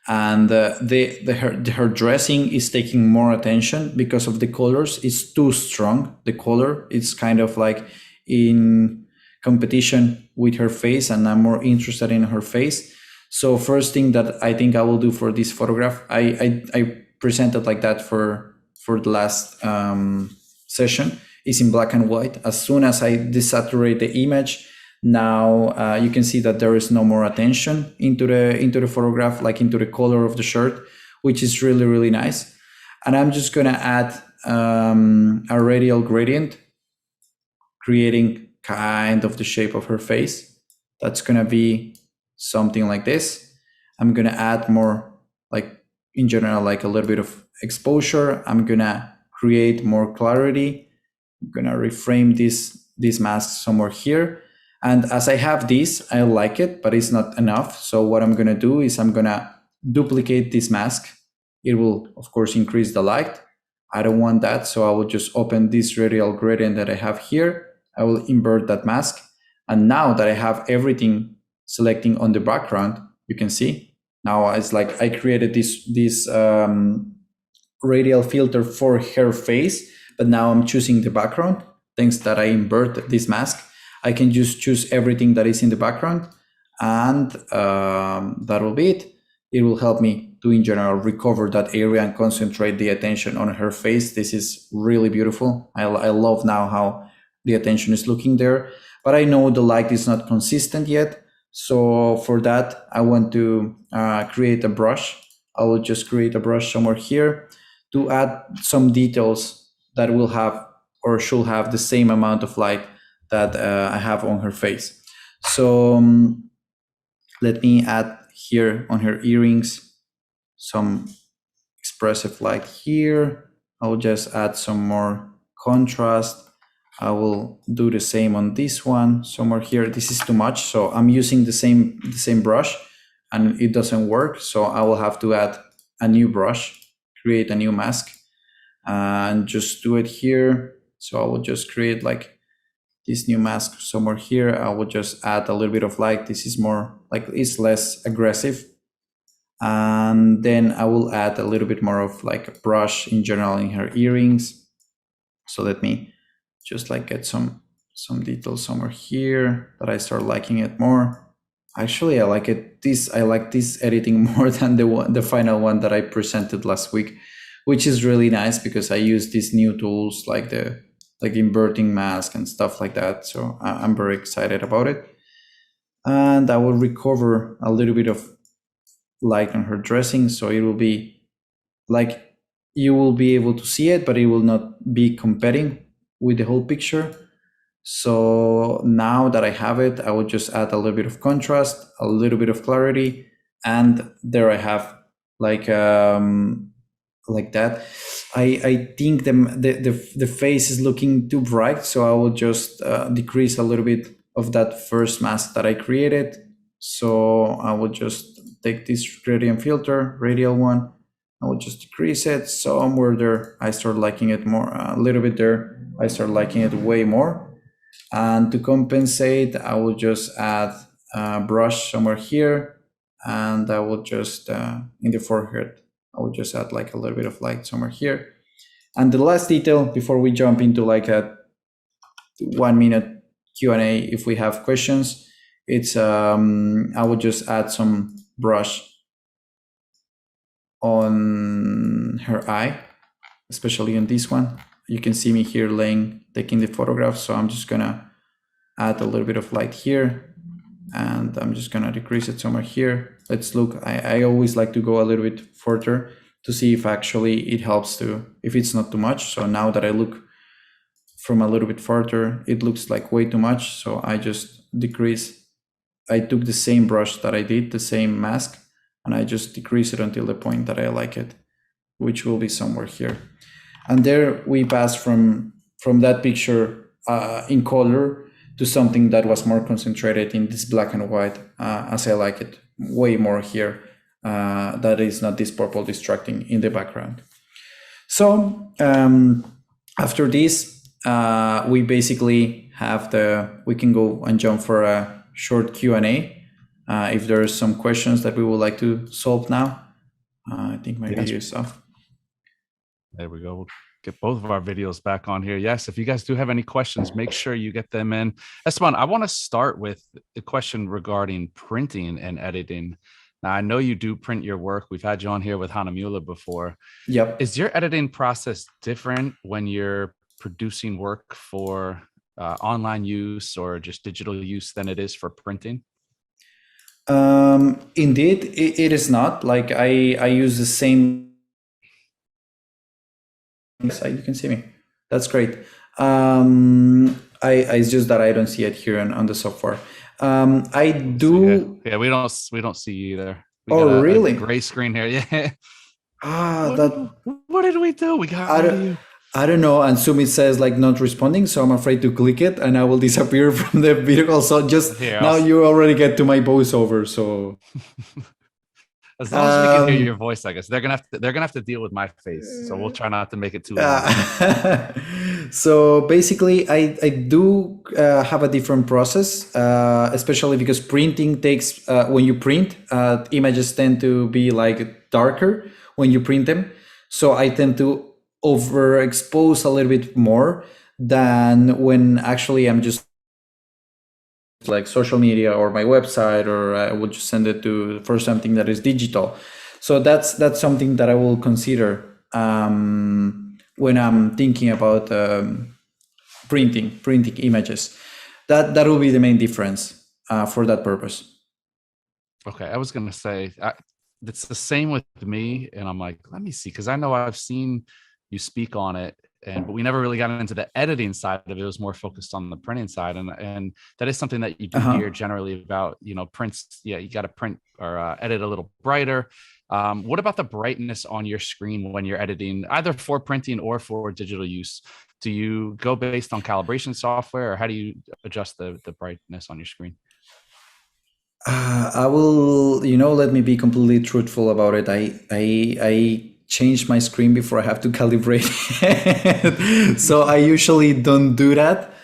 Speaker 2: and her dressing is taking more attention because of the colors. It's too strong. The color, it's kind of like in competition with her face, and I'm more interested in her face. So first thing that I think I will do for this photograph, I presented like that for the last session, is in black and white. As soon as I desaturate the image, now you can see that there is no more attention into the photograph, like into the color of the shirt, which is really, really nice. And I'm just gonna add a radial gradient, creating kind of the shape of her face. That's gonna be something like this. I'm gonna add more, like in general, like a little bit of exposure. I'm gonna create more clarity. I'm gonna reframe this mask somewhere here. And as I have this, I like it, but it's not enough. So what I'm gonna do is I'm gonna duplicate this mask. It will, of course, increase the light. I don't want that, so I will just open this radial gradient that I have here. I will invert that mask. And now that I have everything selecting on the background, you can see, now it's like I created this radial filter for her face, but now I'm choosing the background. Thanks that I invert this mask, I can just choose everything that is in the background, and that will be it. It will help me to, in general, recover that area and concentrate the attention on her face. This is really beautiful. I love now how the attention is looking there, but I know the light is not consistent yet. So for that, I want to create a brush. I will just create a brush somewhere here to add some details that will have or should have the same amount of light that I have on her face. So let me add here on her earrings some expressive light here. I will just add some more contrast. I will do the same on this one somewhere here. This is too much, so I'm using the same brush and it doesn't work. So I will have to add a new brush, create a new mask, and just do it here. So I will just create like this new mask somewhere here. I will just add a little bit of light. This is more like, it's less aggressive. And then I will add a little bit more of like a brush in general in her earrings. So let me just like get some details somewhere here that I start liking it more. Actually, I like it. I like this editing more than the final one that I presented last week, which is really nice because I use these new tools like the inverting mask and stuff like that. So I'm very excited about it. And I will recover a little bit of light on her dressing, so it will be like you will be able to see it, but it will not be competing with the whole picture. So now that I have it, I will just add a little bit of contrast, a little bit of clarity, and there I have like that. I think the face is looking too bright, so I will just decrease a little bit of that first mask that I created. So I will just take this gradient filter, radial one. I will just decrease it somewhere there. I start liking it more, a little bit there. I start liking it way more. And to compensate, I will just add a brush somewhere here. And I will just, in the forehead, I will just add like a little bit of light somewhere here. And the last detail before we jump into like a 1 minute Q&A, if we have questions, it's I will just add some brush on her eye, especially on this one. You can see me here taking the photograph. So I'm just gonna add a little bit of light here, and I'm just gonna decrease it somewhere here. Let's look. I always like to go a little bit further to see if actually it helps if it's not too much. So now that I look from a little bit further, it looks like way too much. So I just decrease. I took the same brush that I did, the same mask, and I just decrease it until the point that I like it, which will be somewhere here. And there we pass from that picture in color to something that was more concentrated in this black and white, as I like it way more here. That is not this purple distracting in the background. So after this, we basically have we can go and jump for a short Q&A. If there are some questions that we would like to solve now. I think my video is off.
Speaker 1: There we go. We'll get both of our videos back on here. Yes, if you guys do have any questions, make sure you get them in. Esteban, I want to start with a question regarding printing and editing. Now, I know you do print your work. We've had you on here with Hannah Mueller before.
Speaker 2: Yep.
Speaker 1: Is your editing process different when you're producing work for online use or just digital use than it is for printing?
Speaker 2: Indeed, it is not. Like I use the same. You can see me. That's great. It's just that I don't see it here on the software. I do.
Speaker 1: Yeah, we don't see you either. We
Speaker 2: got really?
Speaker 1: A gray screen here. Yeah.
Speaker 2: What
Speaker 1: did we do? We got you.
Speaker 2: I don't know. And Zoom, it says like not responding. So I'm afraid to click it and I will disappear from the video. So just now you already get to my voiceover. So
Speaker 1: as long as we can hear your voice, I guess they're gonna have to deal with my face. So we'll try not to make it too long.
Speaker 2: So basically, I do have a different process, especially because printing takes when you print, images tend to be like darker when you print them. So I tend to overexpose a little bit more than when actually I'm just like social media or my website, or I would just send it for something that is digital. So that's something that I will consider when I'm thinking about printing images. That will be the main difference for that purpose.
Speaker 1: Okay, I was gonna say it's the same with me, and I'm like, let me see, because I know I've seen you speak on it, but we never really got into the editing side of it. It was more focused on the printing side, and that is something that you do hear generally about, prints. Yeah, you got to print or edit a little brighter. What about the brightness on your screen when you're editing, either for printing or for digital use? Do you go based on calibration software, or how do you adjust the brightness on your screen?
Speaker 2: I will, let me be completely truthful about it. I change my screen before I have to calibrate it. So I usually don't do that.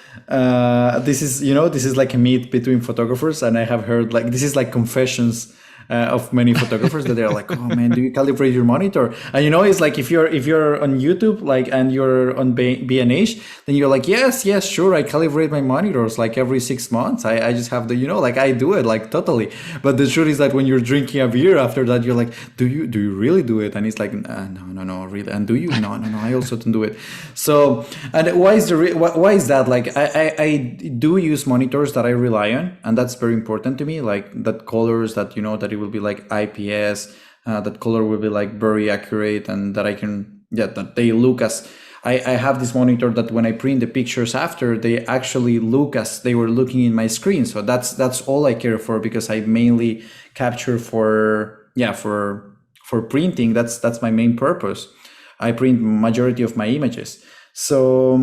Speaker 2: This is like a meet between photographers, and I have heard like this is like confessions of many photographers that they're like, oh man, do you calibrate your monitor? And it's like if you're on YouTube, like, and you're on B&H, then you're like, yes, sure, I calibrate my monitors like every 6 months. I just have the, like, I do it like totally. But the truth is that when you're drinking a beer after that, you're like, do you really do it? And it's like, no, really. And do you? No, I also don't do it. So, and why is that? Like, I do use monitors that I rely on, and that's very important to me. Like that colors that, that it will be like IPS, that color will be like very accurate, and that I can, that they look as, I have this monitor that when I print the pictures after, they actually look as they were looking in my screen. So that's all I care for, because I mainly capture for printing. That's my main purpose. I print majority of my images. So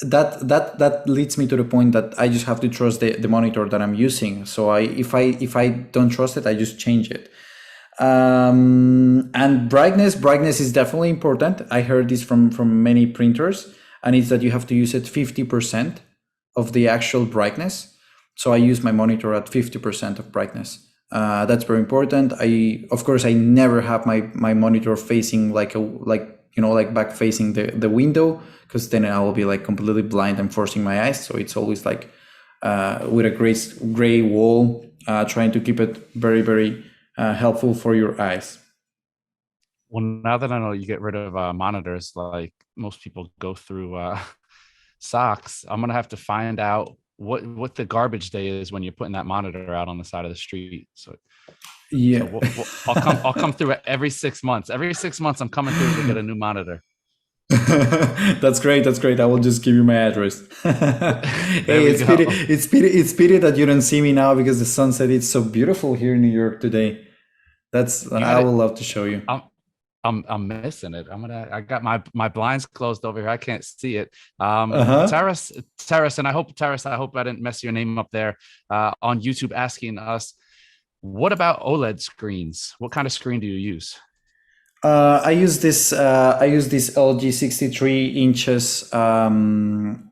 Speaker 2: that leads me to the point that I just have to trust the monitor that I'm using. So if I don't trust it, I just change it. And brightness is definitely important. I heard this from many printers, and it's that you have to use it 50% of the actual brightness. So I use my monitor at 50% of brightness. That's very important. Of course I never have my monitor facing like back facing the window, because then I will be like completely blind and forcing my eyes. So it's always like with a gray wall, trying to keep it very, very helpful for your eyes.
Speaker 1: Well, now that I know you get rid of monitors, like most people go through socks, I'm gonna have to find out what the garbage day is when you're putting that monitor out on the side of the street. So I'll come through it every 6 months. Every 6 months, I'm coming through to get a new monitor.
Speaker 2: That's great. I will just give you my address. Hey, it's pity that you don't see me now, because the sunset is so beautiful here in New York today. I would love to show you.
Speaker 1: I'm missing it. I got my blinds closed over here. I can't see it. Taras, and I hope I didn't mess your name up there on YouTube, asking us, what about OLED screens? What kind of screen do you use?
Speaker 2: I use this LG 63 inches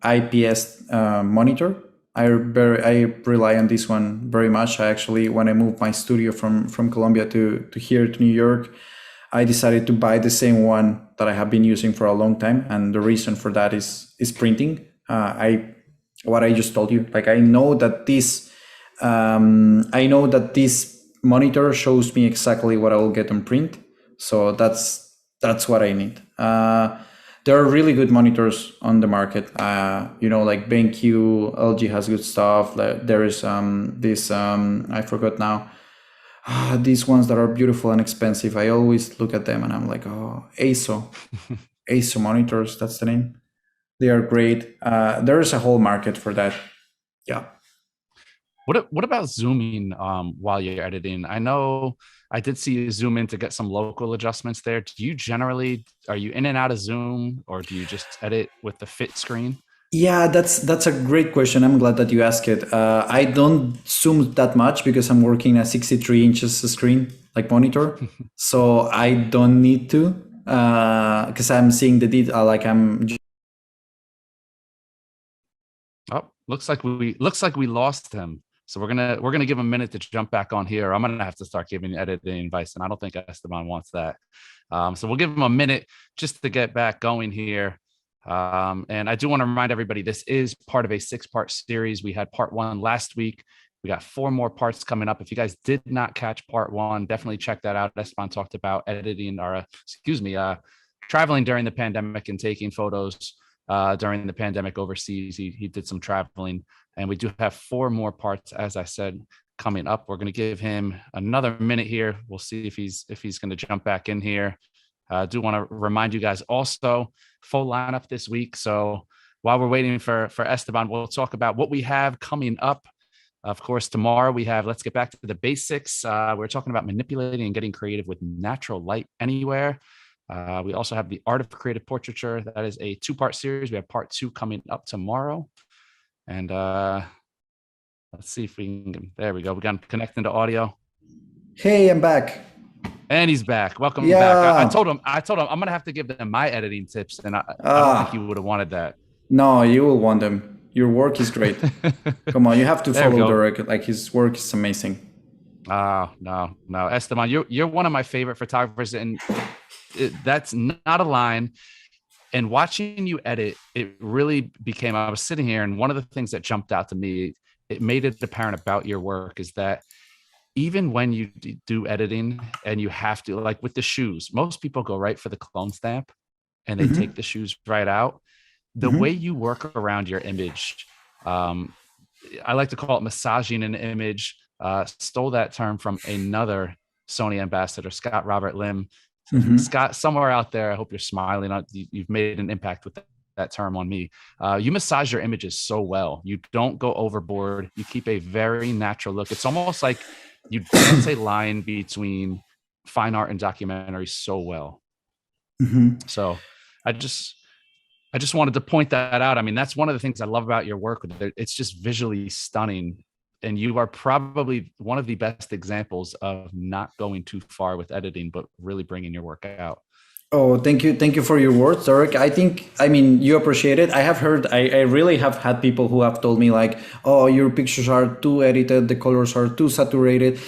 Speaker 2: IPS monitor. I rely on this one very much. I actually, when I moved my studio from Colombia to here to New York, I decided to buy the same one that I have been using for a long time, and the reason for that is printing. What I just told you, like I know that this monitor shows me exactly what I will get on print, so that's what I need. There are really good monitors on the market. Like BenQ, LG has good stuff. There is this I forgot now. These ones that are beautiful and expensive, I always look at them and I'm like, oh, ASO monitors, that's the name. They are great. There is a whole market for that. Yeah.
Speaker 1: What about zooming while you're editing? I know I did see you zoom in to get some local adjustments there. Are you in and out of Zoom, or do you just edit with the fit screen?
Speaker 2: Yeah, that's a great question. I'm glad that you asked it. I don't zoom that much because I'm working a 63 inches screen, like monitor. So I don't need to, because I'm seeing the detail, like I'm.
Speaker 1: Oh, looks like we lost him. So we're gonna give him a minute to jump back on here. I'm gonna have to start giving editing advice, and I don't think Esteban wants that. So we'll give him a minute just to get back going here. And I do want to remind everybody, this is part of a 6-part series. We had part 1 last week. We got 4 more parts coming up. If you guys did not catch part 1, definitely check that out. Esteban talked about traveling during the pandemic and taking photos during the pandemic overseas. He did some traveling, and we do have 4 more parts, as I said, coming up. We're going to give him another minute here. We'll see if he's going to jump back in here. I do want to remind you guys also, full lineup this week. So while we're waiting for Esteban, we'll talk about what we have coming up. Of course, tomorrow we have Let's Get Back to the Basics. We're talking about manipulating and getting creative with natural light anywhere. We also have the Art of Creative Portraiture. That is a 2-part series. We have part 2 coming up tomorrow. And let's see if we can, there we go. We got him connecting to audio.
Speaker 2: Hey, I'm back.
Speaker 1: And he's back. Welcome back. I told him I'm gonna have to give them my editing tips, and I don't think you would have wanted that.
Speaker 2: No, you will want them. Your work is great. Come on, you have to follow Derek. Like, his work is amazing.
Speaker 1: Oh, no, no. Esteban, you're one of my favorite photographers, and that's not a line. And watching you edit, it really became, I was sitting here, and one of the things that jumped out to me, it made it apparent about your work is that even when you do editing and you have to, like with the shoes, most people go right for the clone stamp and they take
Speaker 2: Hmm.
Speaker 1: the shoes right out. The way
Speaker 2: Hmm.
Speaker 1: you work around your image, um, I like to call it massaging an image. Stole that term from another Sony ambassador, Scott Robert Lim.
Speaker 2: Hmm.
Speaker 1: Scott, somewhere out there, I hope you're smiling. You've made an impact with that term on me. You massage your images so well. You don't go overboard. You keep a very natural look. It's almost like you dance a line between fine art and documentary so well.
Speaker 2: Hmm.
Speaker 1: So I just I just wanted to point that out. I mean, that's one of the things I love about your work. It's just visually stunning. And you are probably one of the best examples of not going too far with editing, but really bringing your work out.
Speaker 2: Oh, thank you for your words, Derek. I mean, you appreciate it. I have heard, I really have had people who have told me like, oh, your pictures are too edited, the colors are too saturated.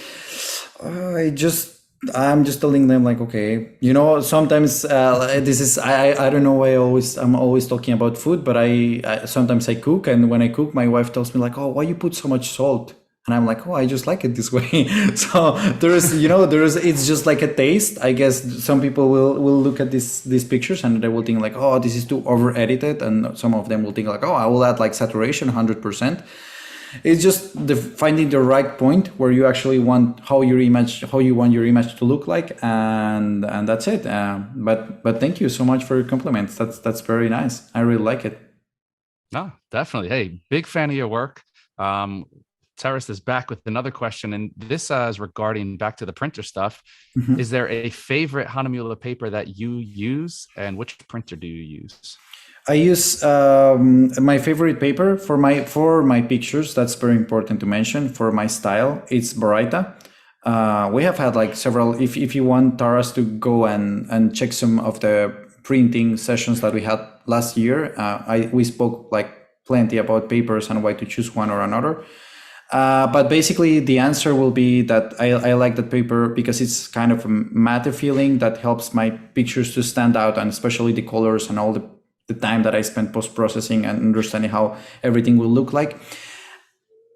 Speaker 2: I just, I'm just telling them like, okay, sometimes this is, I don't know why I'm always talking about food, but I sometimes I cook, and when I cook, my wife tells me like, oh, why you put so much salt? And I'm like, oh, I just like it this way. So it's just like a taste. I guess some people will look at these pictures and they will think like, oh, this is too over edited, and some of them will think like, oh, I will add like saturation 100%. It's just the finding the right point where you actually want how you want your image to look like, and that's it. But thank you so much for your compliments. That's very nice. I really like it.
Speaker 1: No, definitely. Hey, big fan of your work. Um, Terrace is back with another question, and this is regarding back to the printer stuff. Is
Speaker 2: Mhm.
Speaker 1: there a favorite Hanamula paper that you use, and which printer do you use?
Speaker 2: I use my favorite paper for my pictures. That's very important to mention. For my style, it's Boraita. We have had like several. If you want Taras to go and check some of the printing sessions that we had last year, we spoke like plenty about papers and why to choose one or another. But basically, the answer will be that I like that paper because it's kind of a matte feeling that helps my pictures to stand out, and especially the colors and all the time that I spend post processing and understanding how everything will look like.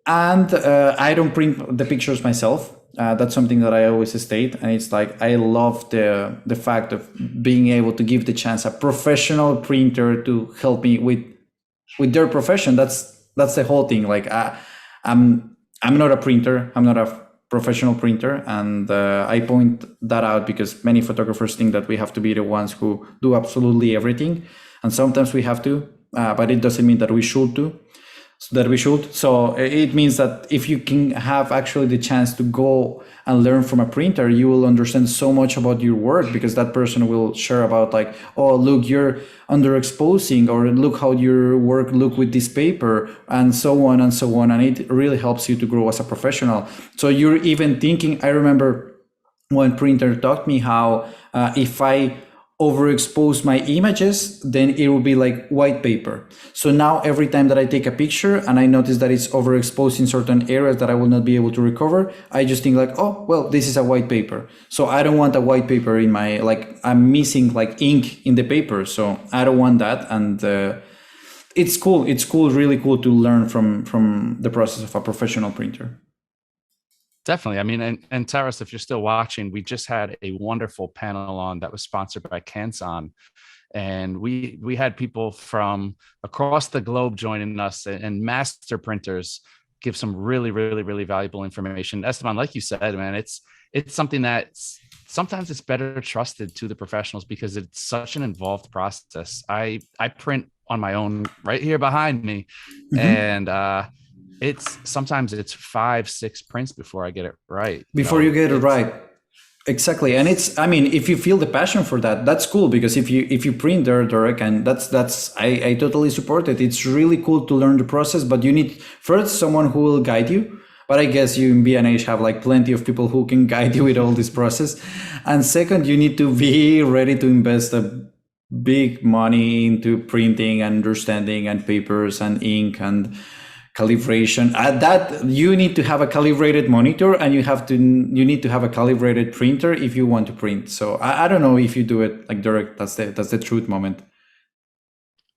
Speaker 2: And I don't print the pictures myself. That's something that I always state, and it's like I love the fact of being able to give the chance a professional printer to help me with their profession. That's the whole thing. Like I'm not a printer. I'm not a professional printer, and I point that out because many photographers think that we have to be the ones who do absolutely everything, and sometimes we have to, but it doesn't mean that we should do. So it means that if you can have actually the chance to go and learn from a printer, you will understand so much about your work, because that person will share about like, oh, look, you're underexposing, or look how your work look with this paper, and so on and so on. And it really helps you to grow as a professional. So you're even thinking, I remember one printer taught me how if I overexpose my images, then it will be like white paper. So now every time that I take a picture and I notice that it's overexposed in certain areas that I will not be able to recover, I just think like, oh, well, this is a white paper. So I don't want a white paper in my, like, I'm missing like ink in the paper. So I don't want that. And it's cool. It's cool, really cool to learn from the process of a professional printer.
Speaker 1: Definitely. I mean, and Taras, if you're still watching, we just had a wonderful panel on that was sponsored by Canson, and we had people from across the globe joining us, and master printers give some really valuable information. Esteban, like you said, man, it's something that sometimes it's better trusted to the professionals because it's such an involved process. I print on my own right here behind me,
Speaker 2: Mhm.
Speaker 1: and it's sometimes it's 5 6 prints before I get it right.
Speaker 2: Before you get it
Speaker 1: It's
Speaker 2: right. Exactly. And it's, I mean, if you feel the passion for that, that's cool, because if you print there, Derek, and that's I totally support it. It's really cool to learn the process, but you need first someone who will guide you. But I guess you in B&H have like plenty of people who can guide you with all this process. And second, you need to be ready to invest a big money into printing and understanding and papers and ink and calibration. That you need to have a calibrated monitor, and you need to have a calibrated printer if you want to print. So I don't know if you do it like direct. That's the truth moment.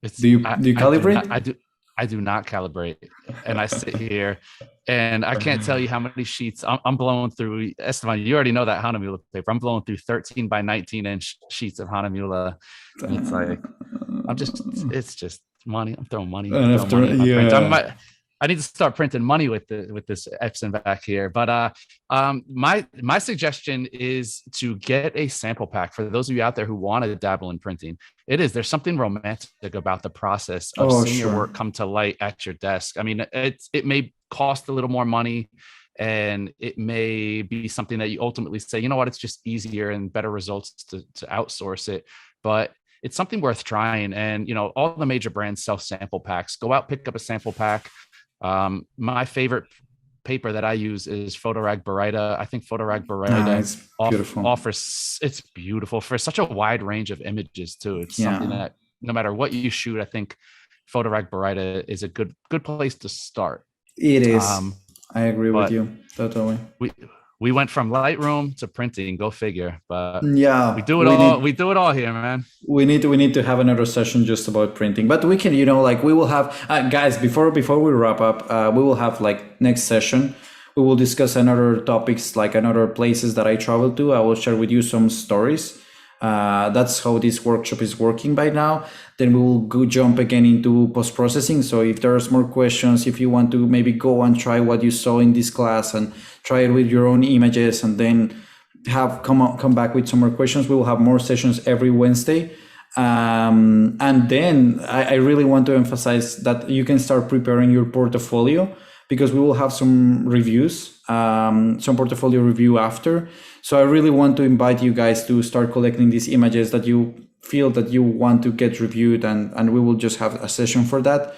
Speaker 2: Do you calibrate?
Speaker 1: I do not calibrate, and I sit here, and I can't tell you how many sheets I'm blowing through. Esteban, you already know that Hanamula paper. I'm blowing through 13 by 19 inch sheets of Hanamula. And it's like it's just money. I'm throwing money. I need to start printing money with this Epson back here. But my suggestion is to get a sample pack for those of you out there who want to dabble in printing. There's something romantic about the process of seeing your work come to light at your desk. I mean, it may cost a little more money, and it may be something that you ultimately say, you know what, it's just easier and better results to outsource it. But it's something worth trying. And, all the major brands sell sample packs. Go out, pick up a sample pack. My favorite paper that I use is Photorag Baryta. I think Photorag Baryta offers, it's beautiful for such a wide range of images too. It's something that no matter what you shoot, I think Photorag Baryta is a good place to start.
Speaker 2: It is. I agree with you totally.
Speaker 1: We went from Lightroom to printing, go figure. But
Speaker 2: we
Speaker 1: do it all here, man.
Speaker 2: We need to have another session just about printing. But we can, we will have guys, before we wrap up, we will have like next session. We will discuss another topics, like another places that I travel to. I will share with you some stories. That's how this workshop is working by now. Then we will jump again into post-processing. So if there's more questions, if you want to maybe go and try what you saw in this class and try it with your own images, and then come back with some more questions, we will have more sessions every Wednesday. And then I really want to emphasize that you can start preparing your portfolio, because we will have some reviews, some portfolio review after. So I really want to invite you guys to start collecting these images that you feel that you want to get reviewed, and we will just have a session for that.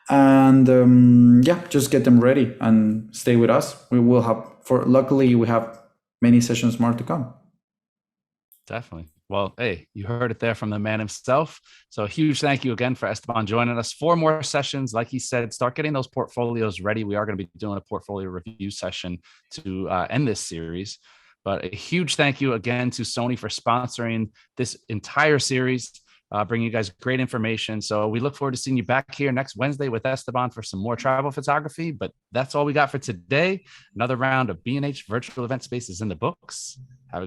Speaker 2: And just get them ready and stay with us. We will luckily we have many sessions more to come.
Speaker 1: Definitely. Well, hey, you heard it there from the man himself. So a huge thank you again for Esteban joining us. 4 more sessions. Like he said, start getting those portfolios ready. We are going to be doing a portfolio review session to end this series. But a huge thank you again to Sony for sponsoring this entire series, bringing you guys great information. So we look forward to seeing you back here next Wednesday with Esteban for some more travel photography. But that's all we got for today. Another round of B&H Virtual Event Spaces in the books. Have a